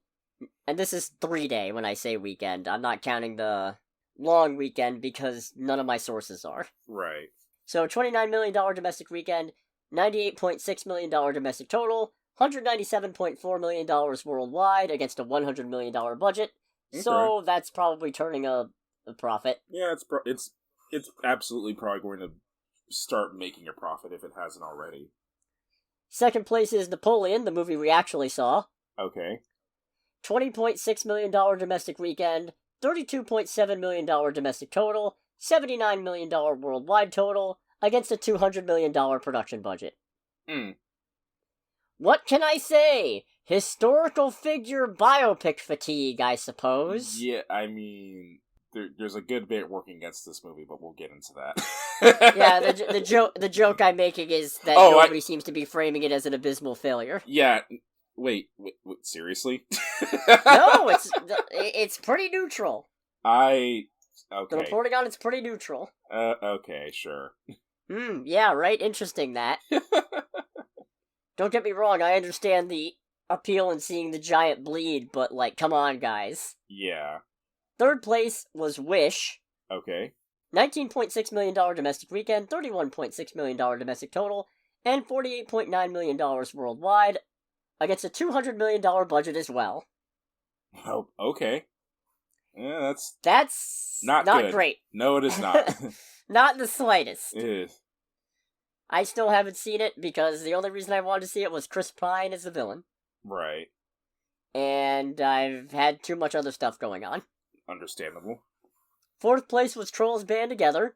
And this is 3-day when I say weekend. I'm not counting the long weekend because none of my sources are. Right. So $29 million domestic weekend, $98.6 million domestic total, $197.4 million worldwide against a $100 million budget. Okay. So that's probably turning a profit. Yeah, it's absolutely probably going to start making a profit if it hasn't already. Second place is Napoleon, the movie we actually saw. Okay. $20.6 million domestic weekend, $32.7 million domestic total, $79 million worldwide total, against a $200 million production budget. What can I say? Historical figure biopic fatigue, I suppose. Yeah, I mean, there's a good bit working against this movie, but we'll get into that. Yeah, the joke I'm making is that nobody seems to be framing it as an abysmal failure. Yeah, Wait, seriously? No, it's pretty neutral. Okay. The reporting on it's pretty neutral. Okay, sure. Yeah, right? Interesting, that. Don't get me wrong, I understand the appeal in seeing the giant bleed, but, like, come on, guys. Yeah. Third place was Wish. Okay. $19.6 million domestic weekend, $31.6 million domestic total, and $48.9 million worldwide, against a $200 million budget as well. Oh, okay. Yeah, that's not good. Great. No, it is not. Not in the slightest. It is. I still haven't seen it because the only reason I wanted to see it was Chris Pine as the villain. Right. And I've had too much other stuff going on. Understandable. Fourth place was Trolls Band Together.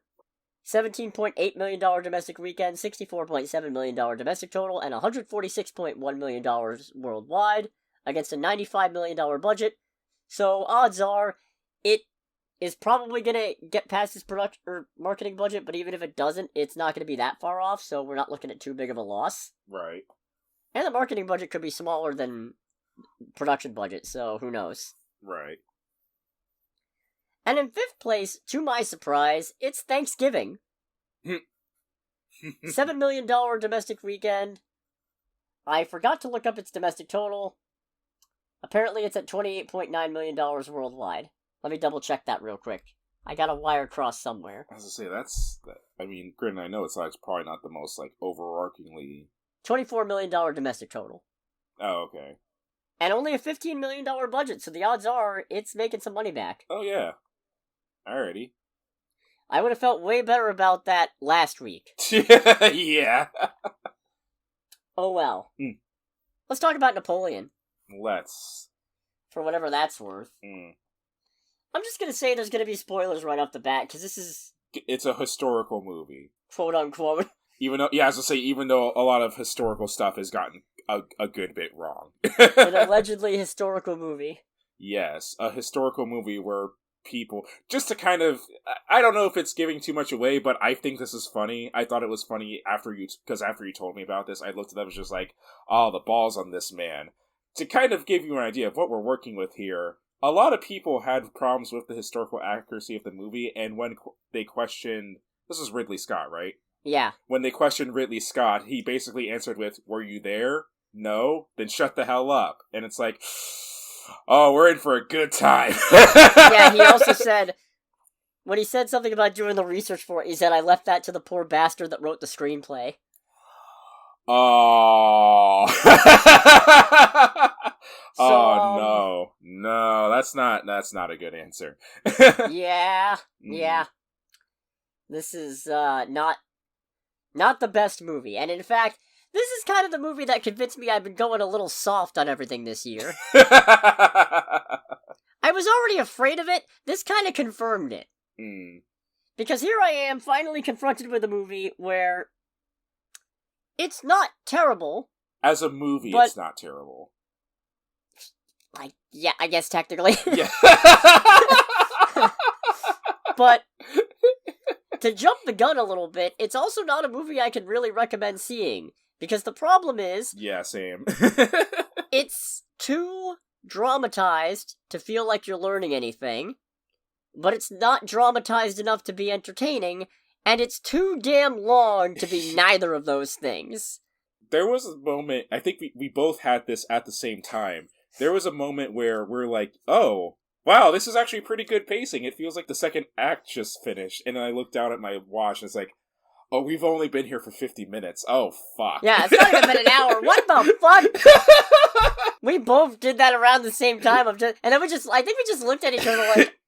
$17.8 million domestic weekend, $64.7 million domestic total, and $146.1 million worldwide, against a $95 million budget. So odds are, it is probably going to get past its production or marketing budget, but even if it doesn't, it's not going to be that far off, so we're not looking at too big of a loss. Right. And the marketing budget could be smaller than production budget, so who knows. Right. And in fifth place, to my surprise, it's Thanksgiving. $7 million domestic weekend. I forgot to look up its domestic total. Apparently it's at $28.9 million worldwide. Let me double check that real quick. I got a wire cross somewhere. I was gonna say, granted, I know it's probably not the most, overarchingly... $24 million domestic total. Oh, okay. And only a $15 million budget, so the odds are it's making some money back. Oh, yeah. Alrighty. I would have felt way better about that last week. Yeah. Oh well. Let's talk about Napoleon. Let's. For whatever that's worth. I'm just gonna say there's gonna be spoilers right off the bat, because this is... It's a historical movie. Quote unquote. Even though a lot of historical stuff has gotten a good bit wrong. An allegedly historical movie. Yes, a historical movie where people... Just to kind of... I don't know if it's giving too much away, but I think this is funny. I thought it was funny after you told me about this. I looked at them and was just like, oh, the balls on this man. To kind of give you an idea of what we're working with here, a lot of people had problems with the historical accuracy of the movie, and when they questioned... This is Ridley Scott, right? Yeah. When they questioned Ridley Scott, he basically answered with, were you there? No? Then shut the hell up. And it's like... Oh, we're in for a good time. Yeah, he also said, when he said something about doing the research for it, he said, I left that to the poor bastard that wrote the screenplay. Oh. Oh, no. That's not a good answer. Yeah. This is, not the best movie. And in fact, this is kind of the movie that convinced me I've been going a little soft on everything this year. I was already afraid of it. This kind of confirmed it. Because here I am, finally confronted with a movie where it's not terrible. As a movie, it's not terrible. I guess technically. Yeah. But to jump the gun a little bit, it's also not a movie I can really recommend seeing. Because the problem is... Yeah, same. It's too dramatized to feel like you're learning anything, but it's not dramatized enough to be entertaining, and it's too damn long to be neither of those things. There was a moment, I think we both had this at the same time. There was a moment where we're like, oh, wow, this is actually pretty good pacing. It feels like the second act just finished. And then I looked down at my watch and it's like, oh, we've only been here for 50 minutes. Oh, fuck. Yeah, it's not even been an hour. What the fuck? We both did that around the same time. And then I think we just looked at each other like,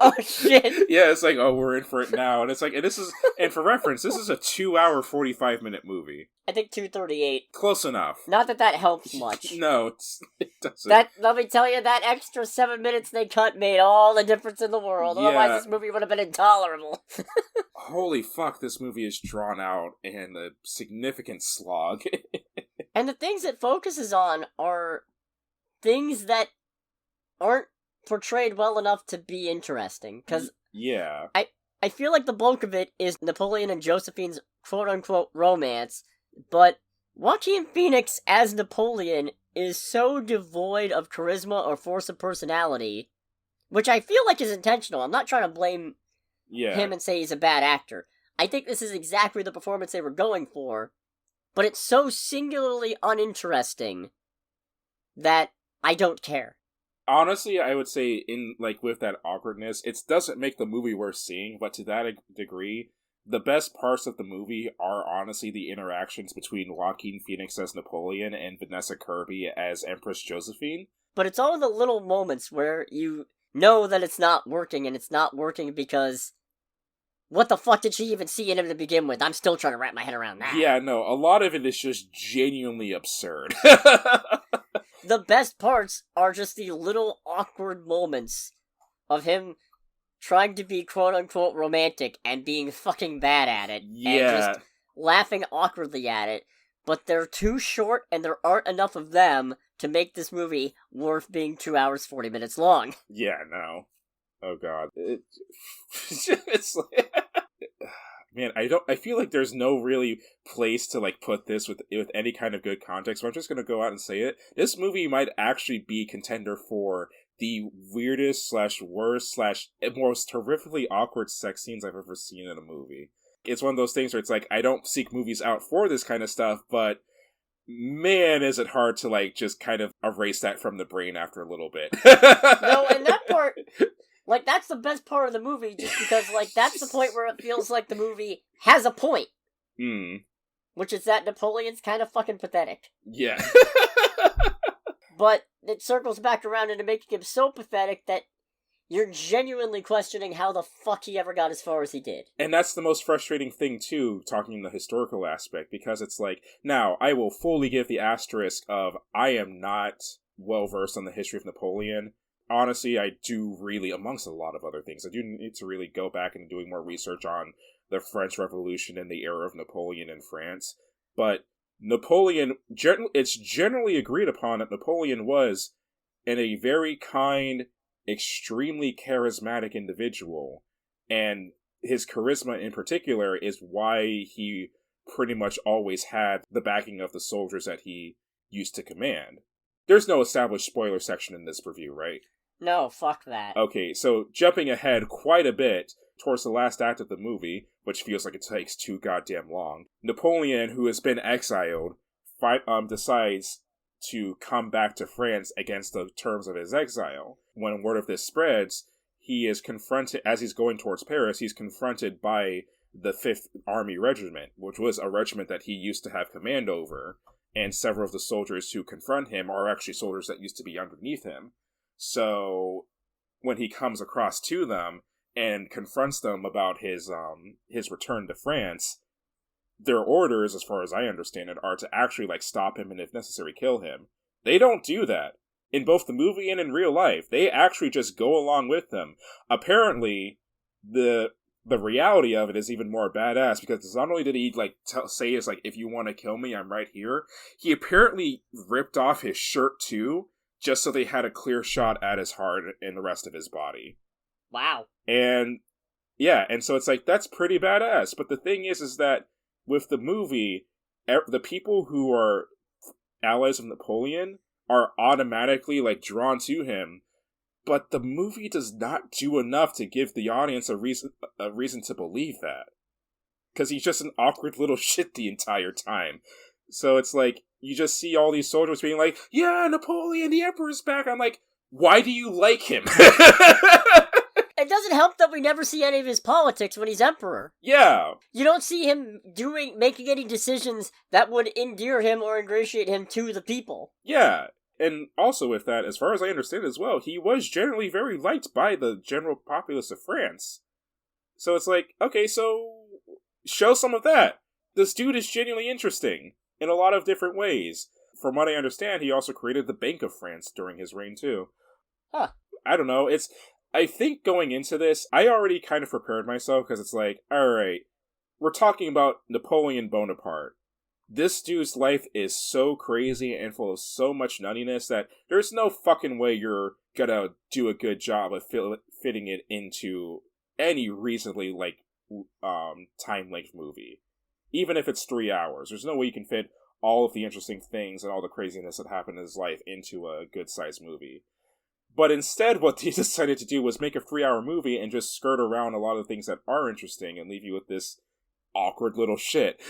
oh shit. Yeah, it's like, oh, we're in for it now. And it's like, and for reference, this is a 2-hour, 45-minute movie. I think 2:38. Close enough. Not that helps much. No, it doesn't. Let me tell you, that extra 7 minutes they cut made all the difference in the world. Yeah. Otherwise, this movie would have been intolerable. Holy fuck, this movie is drawn out and a significant slog. And the things it focuses on are things that aren't portrayed well enough to be interesting. Because yeah. I feel like the bulk of it is Napoleon and Josephine's quote-unquote romance, but Joaquin Phoenix as Napoleon is so devoid of charisma or force of personality, which I feel like is intentional. I'm not trying to blame him and say he's a bad actor. I think this is exactly the performance they were going for, but it's so singularly uninteresting that I don't care. Honestly, I would say with that awkwardness, it doesn't make the movie worth seeing, but to that degree, the best parts of the movie are honestly the interactions between Joaquin Phoenix as Napoleon and Vanessa Kirby as Empress Josephine. But it's all the little moments where you know that it's not working, and it's not working because what the fuck did she even see in him to begin with? I'm still trying to wrap my head around that. Yeah, no, a lot of it is just genuinely absurd. The best parts are just the little awkward moments of him trying to be quote-unquote romantic and being fucking bad at it. Yeah. And just laughing awkwardly at it. But they're too short and there aren't enough of them to make this movie worth being 2 hours, 40 minutes long. Yeah, no. Oh god. It's like... Man, I feel like there's no really place to, put this with any kind of good context, so I'm just gonna go out and say it. This movie might actually be contender for the weirdest / worst / most horrifically awkward sex scenes I've ever seen in a movie. It's one of those things where it's like, I don't seek movies out for this kind of stuff, but man, is it hard to, just kind of erase that from the brain after a little bit. No, and that part... that's the best part of the movie, just because, that's the point where it feels like the movie has a point. Which is that Napoleon's kind of fucking pathetic. Yeah. But it circles back around into making him so pathetic that you're genuinely questioning how the fuck he ever got as far as he did. And that's the most frustrating thing, too, talking in the historical aspect, because it's now, I will fully give the asterisk of, I am not well-versed on the history of Napoleon. Honestly, I do really, amongst a lot of other things, I do need to really go back and doing more research on the French Revolution and the era of Napoleon in France. But Napoleon, it's generally agreed upon that Napoleon was a very kind, extremely charismatic individual. And his charisma in particular is why he pretty much always had the backing of the soldiers that he used to command. There's no established spoiler section in this review, right? No, fuck that. Okay, so jumping ahead quite a bit towards the last act of the movie, which feels like it takes too goddamn long, Napoleon, who has been exiled, decides to come back to France against the terms of his exile. When word of this spreads, he is confronted, as he's going towards Paris, he's confronted by the 5th Army Regiment, which was a regiment that he used to have command over. And several of the soldiers who confront him are actually soldiers that used to be underneath him. So, when he comes across to them and confronts them about his return to France, their orders, as far as I understand it, are to actually, stop him and, if necessary, kill him. They don't do that. In both the movie and in real life, they actually just go along with them. Apparently, the reality of it is even more badass, because not only did he, say, if you want to kill me, I'm right here, he apparently ripped off his shirt, too, just so they had a clear shot at his heart and the rest of his body. Wow. And, yeah, and so it's that's pretty badass. But the thing is that, with the movie, the people who are allies of Napoleon are automatically, drawn to him. But the movie does not do enough to give the audience a reason to believe that. Because he's just an awkward little shit the entire time. So it's you just see all these soldiers being yeah, Napoleon, the Emperor's back. I'm why do you like him? It doesn't help that we never see any of his politics when he's emperor. Yeah. You don't see him making any decisions that would endear him or ingratiate him to the people. Yeah. And also with that, as far as I understand as well, he was generally very liked by the general populace of France. So it's okay, so show some of that. This dude is genuinely interesting in a lot of different ways. From what I understand, he also created the Bank of France during his reign, too. Huh. I don't know, I think going into this, I already kind of prepared myself, because it's alright, we're talking about Napoleon Bonaparte. This dude's life is so crazy and full of so much nuttiness that there's no fucking way you're gonna do a good job of fitting it into any reasonably, time length movie. Even if it's 3 hours, there's no way you can fit all of the interesting things and all the craziness that happened in his life into a good-sized movie. But instead, what they decided to do was make a 3-hour movie and just skirt around a lot of the things that are interesting and leave you with this awkward little shit.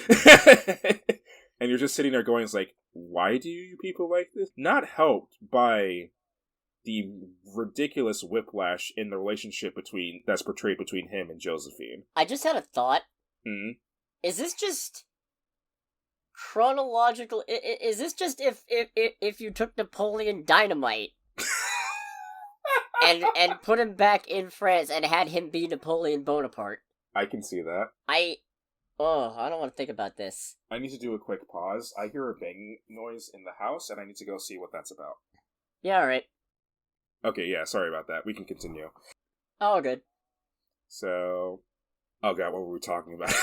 And you're just sitting there going, it's like, why do you people like this? Not helped by the ridiculous whiplash in the relationship that's portrayed between him and Josephine. I just had a thought. Mm-hmm. Is this just chronological? Is this just if you took Napoleon Dynamite and put him back in France and had him be Napoleon Bonaparte? I can see that. I don't want to think about this. I need to do a quick pause. I hear a banging noise in the house, and I need to go see what that's about. Yeah, alright. Okay, yeah, sorry about that. We can continue. Oh, good. So... Oh god, what were we talking about?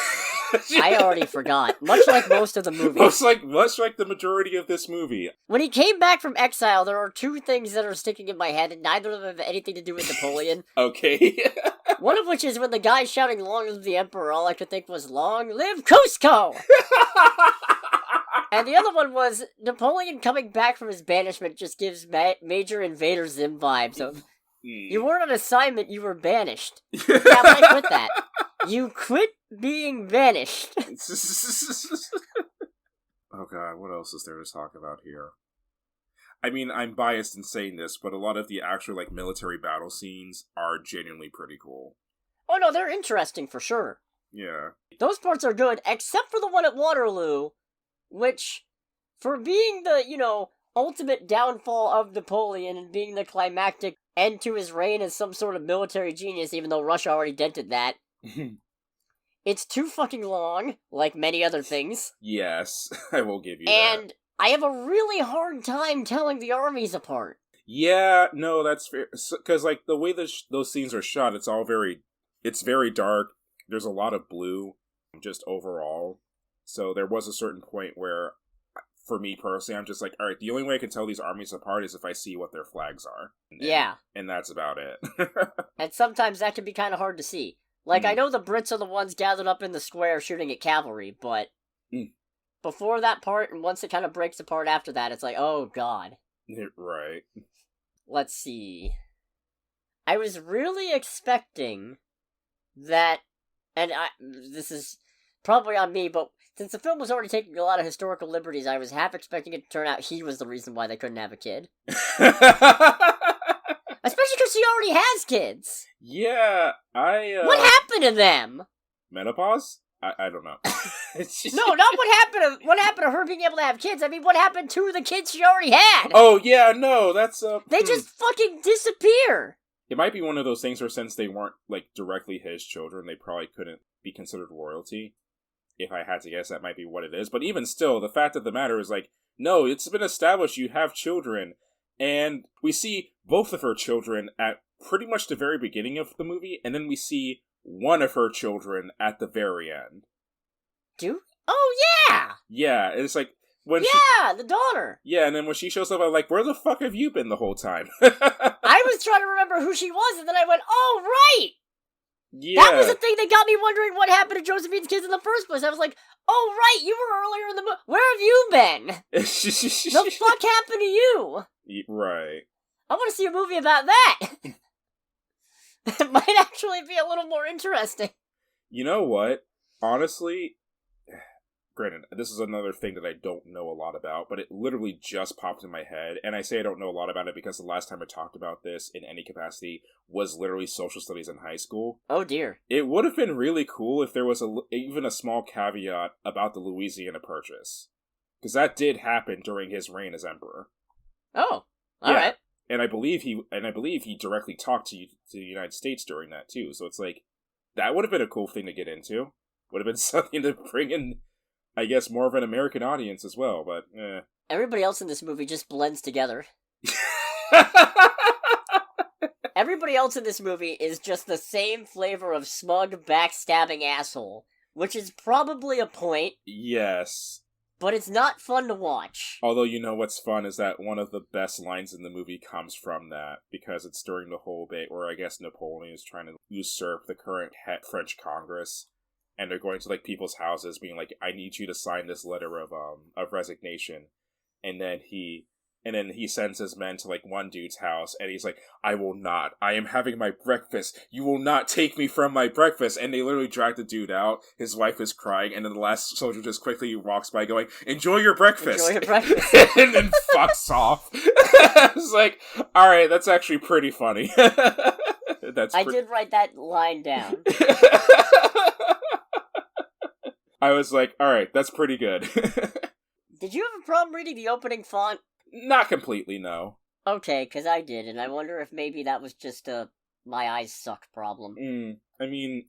I already forgot. Much like most of the movie. Much like the majority of this movie. When he came back from exile, there are two things that are sticking in my head, and neither of them have anything to do with Napoleon. Okay. One of which is when the guy shouting "Long live the Emperor," all I could think was "Long live Cusco!" And the other one was Napoleon coming back from his banishment just gives Major Invader Zim vibes of, you weren't on assignment, you were banished. Yeah, but I quit that. You quit being banished. Oh god, what else is there to talk about here? I mean, I'm biased in saying this, but a lot of the actual, military battle scenes are genuinely pretty cool. Oh no, they're interesting for sure. Yeah. Those parts are good, except for the one at Waterloo, which, for being the, ultimate downfall of Napoleon and being the climactic end to his reign as some sort of military genius, even though Russia already dented that, it's too fucking long, like many other things. Yes, I will give you that. And I have a really hard time telling the armies apart. Yeah, no, that's fair. Because, the way those scenes are shot, it's very dark. There's a lot of blue, just overall. So there was a certain point where, for me personally, I'm just like, alright, the only way I can tell these armies apart is if I see what their flags are. And that's about it. And sometimes that can be kind of hard to see. I know the Brits are the ones gathered up in the square shooting at cavalry, but before that part, and once it kind of breaks apart after that, it's like, oh god. Right. Let's see. I was really expecting that, and this is probably on me, but since the film was already taking a lot of historical liberties, I was half expecting it to turn out he was the reason why they couldn't have a kid. Especially because she already has kids. Yeah, What happened to them? Menopause? I don't know. No, not what happened to her being able to have kids. I mean, what happened to the kids she already had? Oh, yeah, no, that's, They just fucking disappear. It might be one of those things where since they weren't, directly his children, they probably couldn't be considered royalty. If I had to guess, that might be what it is. But even still, the fact of the matter is, no, it's been established you have children. And we see both of her children at pretty much the very beginning of the movie, and then we see one of her children at the very end. Oh, yeah! Yeah, it's when the daughter! Yeah, and then when she shows up, I'm like, where the fuck have you been the whole time? I was trying to remember who she was, and then I went, oh, right! Yeah. That was the thing that got me wondering what happened to Josephine's kids in the first place. I was like, oh, right, you were earlier in the movie. Where have you been? The fuck happened to you? Right. I want to see a movie about that. It might actually be a little more interesting. You know what? Honestly, granted, this is another thing that I don't know a lot about, but it literally just popped in my head, and I say I don't know a lot about it because the last time I talked about this in any capacity was literally social studies in high school. Oh dear. It would have been really cool if there was even a small caveat about the Louisiana Purchase. Because that did happen during his reign as emperor. Oh, alright. And I believe he directly talked to the United States during that too. So it's that would have been a cool thing to get into. Would have been something to bring in, I guess, more of an American audience as well, but Everybody else in this movie just blends together. Everybody else in this movie is just the same flavor of smug, backstabbing asshole, which is probably a point. Yes. But it's not fun to watch. Although, what's fun is that one of the best lines in the movie comes from that, because it's during the whole bit where I guess Napoleon is trying to usurp the current French Congress, and they're going to like people's houses, being like, "I need you to sign this letter of resignation," and then he sends his men to like one dude's house, and he's like, "I will not. I am having my breakfast. You will not take me from my breakfast." And they literally drag the dude out. His wife is crying, and then the last soldier just quickly walks by, going, "Enjoy your breakfast." Enjoy your breakfast. And then fucks off. It's like, all right, that's actually pretty funny. I did write that line down. I was like, all right, that's pretty good. Did you have a problem reading the opening font? Not completely, no. Okay, because I did, and I wonder if maybe that was just a my eyes suck problem. I mean,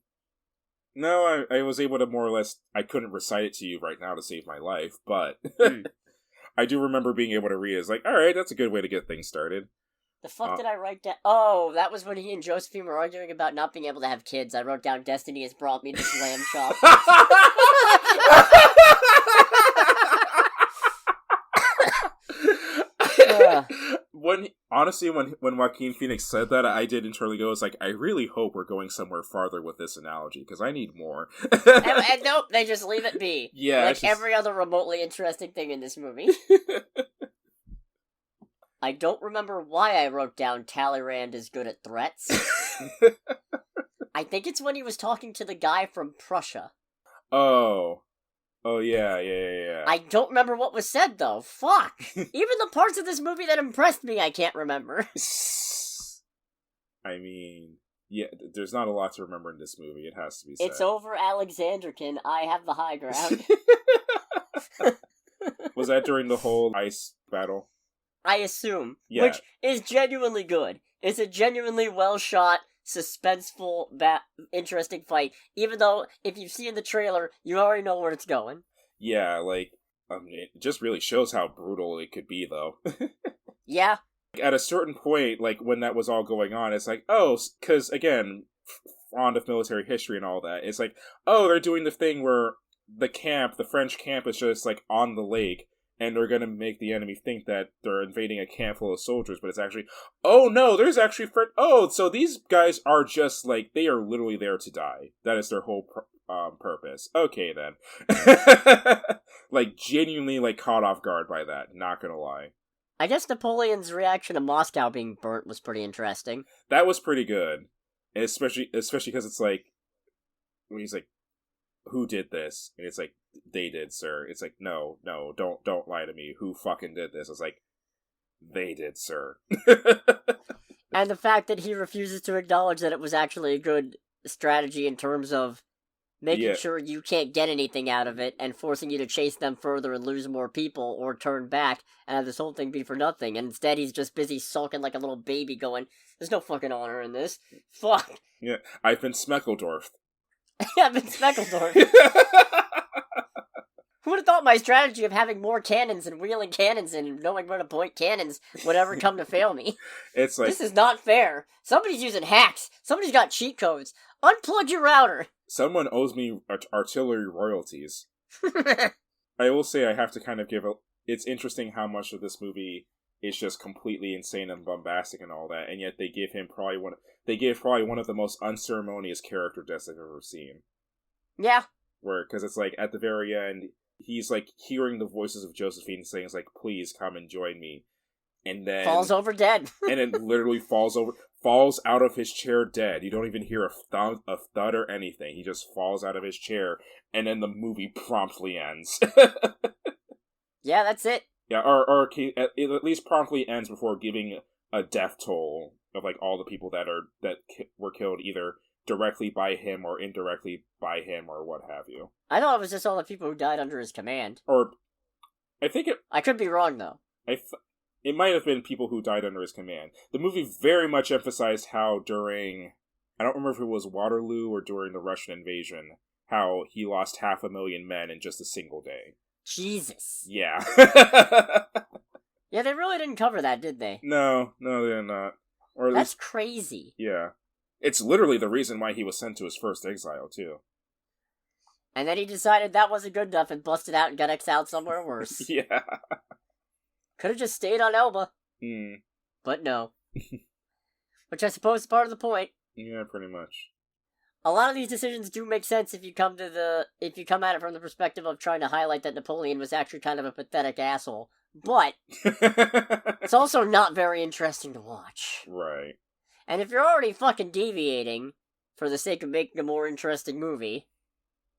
no, I was able to more or less, I couldn't recite it to you right now to save my life, but I do remember being able to read it. It's like, alright, that's a good way to get things started. The fuck did I write down? Oh, that was when he and Josephine were arguing about not being able to have kids. I wrote down, "Destiny has brought me this lamb chop." When Joaquin Phoenix said that, I did internally go, "It's like, I really hope we're going somewhere farther with this analogy, because I need more." and nope, they just leave it be. Yeah, like every other remotely interesting thing in this movie. I don't remember why I wrote down Talleyrand is good at threats. I think it's when he was talking to the guy from Prussia. Oh, yeah. I don't remember what was said, though. Fuck! Even the parts of this movie that impressed me, I can't remember. I mean, yeah, there's not a lot to remember in this movie, it has to be said. It's over Alexanderkin. I have the high ground. Was that during the whole ice battle? I assume. Yeah. Which is genuinely good. It's a genuinely well-shot, suspenseful, interesting fight. Even though, if you see in the trailer, you already know where it's going. Yeah, like, it just really shows how brutal it could be, though. Yeah. At a certain point, like, when that was all going on, it's like, oh, because, again, fond of military history and all that, it's like, oh, they're doing the thing where the French camp is just, like, on the lake, and they're gonna make the enemy think that they're invading a camp full of soldiers, but it's actually, oh no, there's actually so these guys are just, like, they are literally there to die. That is their whole purpose. Okay, then. Like, genuinely, like, caught off guard by that, not gonna lie. I guess Napoleon's reaction to Moscow being burnt was pretty interesting. That was pretty good. And especially because it's like, when he's like, who did this? And it's like, they did, sir. It's like, no, don't lie to me. Who fucking did this? It's like, they did, sir. And the fact that he refuses to acknowledge that it was actually a good strategy in terms of making sure you can't get anything out of it and forcing you to chase them further and lose more people or turn back and have this whole thing be for nothing. And instead he's just busy sulking like a little baby going, there's no fucking honor in this. Fuck. Yeah, I've been Smeckledorf. I've been Smeckledorf. Who would have thought my strategy of having more cannons and wheeling cannons and knowing where to point cannons would ever come to fail me? It's like, this is not fair. Somebody's using hacks. Somebody's got cheat codes. Unplug your router. Someone owes me artillery royalties. I will say I have to kind of it's interesting how much of this movie is just completely insane and bombastic and all that, and yet they give probably one of the most unceremonious character deaths I've ever seen. Yeah. Because it's like, at the very end, he's like hearing the voices of Josephine saying, it's like, please come and join me. And then falls over dead. And it literally falls out of his chair dead. You don't even hear a thud or anything. He just falls out of his chair, and then the movie promptly ends. Yeah, that's it. Yeah, or it at least promptly ends before giving a death toll of like all the people that were killed either directly by him or indirectly by him or what have you. I thought it was just all the people who died under his command. Or I think I could be wrong though. It might have been people who died under his command. The movie very much emphasized how during, I don't remember if it was Waterloo or during the Russian invasion, how he lost 500,000 men in just a single day. Jesus. Yeah. Yeah, they really didn't cover that, did they? No, they did not. Or at That's least, crazy. Yeah. It's literally the reason why he was sent to his first exile, too. And then he decided that wasn't good enough and busted out and got exiled somewhere worse. Yeah. Could have just stayed on Elba. But no. Which I suppose is part of the point. Yeah, pretty much. a lot of these decisions do make sense if you come at it from the perspective of trying to highlight that Napoleon was actually kind of a pathetic asshole. But it's also not very interesting to watch. Right. And if you're already fucking deviating for the sake of making a more interesting movie,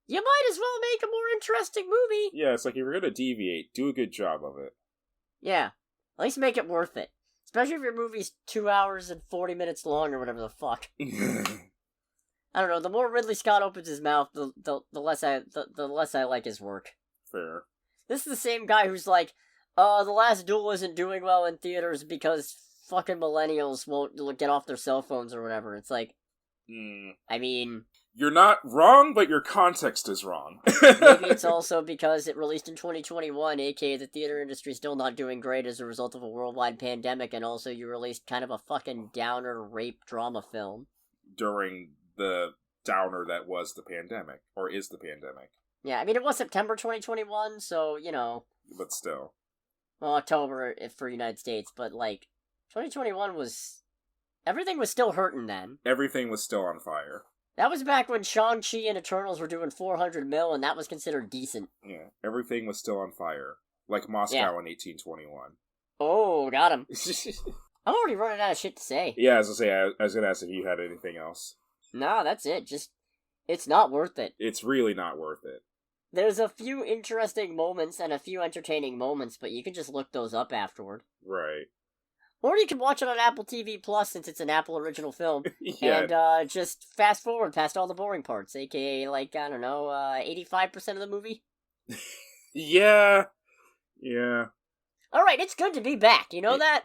you might as well make a more interesting movie. Yeah, it's like if you're gonna deviate, do a good job of it. Yeah. At least make it worth it. Especially if your movie's 2 hours and 40 minutes long or whatever the fuck. I don't know, the more Ridley Scott opens his mouth, the less I like his work. Fair. This is the same guy who's like, The Last Duel isn't doing well in theaters because fucking millennials won't get off their cell phones or whatever. It's like, I mean... You're not wrong, but your context is wrong. Maybe it's also because it released in 2021, aka the theater industry's still not doing great as a result of a worldwide pandemic, and also you released kind of a fucking downer rape drama film. During the downer that was the pandemic, or is the pandemic. Yeah, I mean, it was September 2021, so, you know... But still. Well, October for United States, but, like, 2021 was... Everything was still hurting then. Everything was still on fire. That was back when Shang-Chi and Eternals were doing 400 mil, and that was considered decent. Yeah, everything was still on fire. Like Moscow in 1821. Oh, got him. I'm already running out of shit to say. Yeah, as I say, I was gonna ask if you had anything else. Nah, that's it. Just, it's not worth it. It's really not worth it. There's a few interesting moments and a few entertaining moments, but you can just look those up afterward. Right. Or you can watch it on Apple TV Plus since it's an Apple original film. Yeah. And just fast forward past all the boring parts, aka, like, I don't know, 85% of the movie? Yeah. Yeah. Alright, it's good to be back, you know that?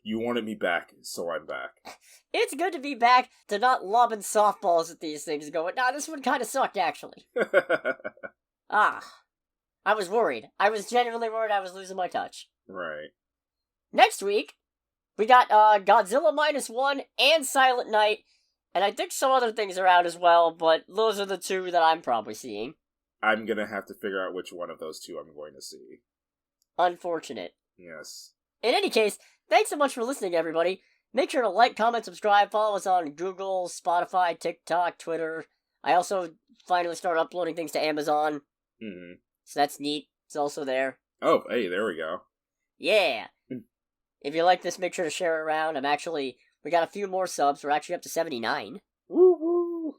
You wanted me back, so I'm back. It's good to be back to not lobbing softballs at these things going, nah, this one kind of sucked, actually. I was worried. I was genuinely worried I was losing my touch. Right. Next week, we got Godzilla -1 and Silent Night, and I think some other things are out as well, but those are the two that I'm probably seeing. I'm gonna have to figure out which one of those two I'm going to see. Unfortunate. Yes. In any case, thanks so much for listening, everybody. Make sure to like, comment, subscribe, follow us on Google, Spotify, TikTok, Twitter. I also finally started uploading things to Amazon. Mm-hmm. So that's neat. It's also there. Oh, hey, there we go. Yeah. If you like this, make sure to share it around. We got a few more subs. We're actually up to 79. Woo woo.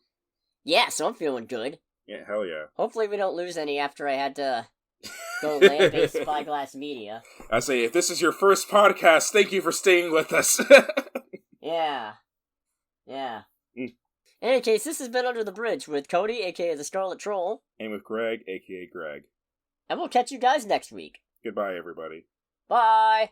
Yeah, so I'm feeling good. Yeah, hell yeah. Hopefully we don't lose any after I had to go land-based Spyglass Media. I say, if this is your first podcast, thank you for staying with us. Yeah. In any case, this has been Under the Bridge with Cody, aka the Scarlet Troll. And with Greg, aka Greg. And we'll catch you guys next week. Goodbye, everybody. Bye!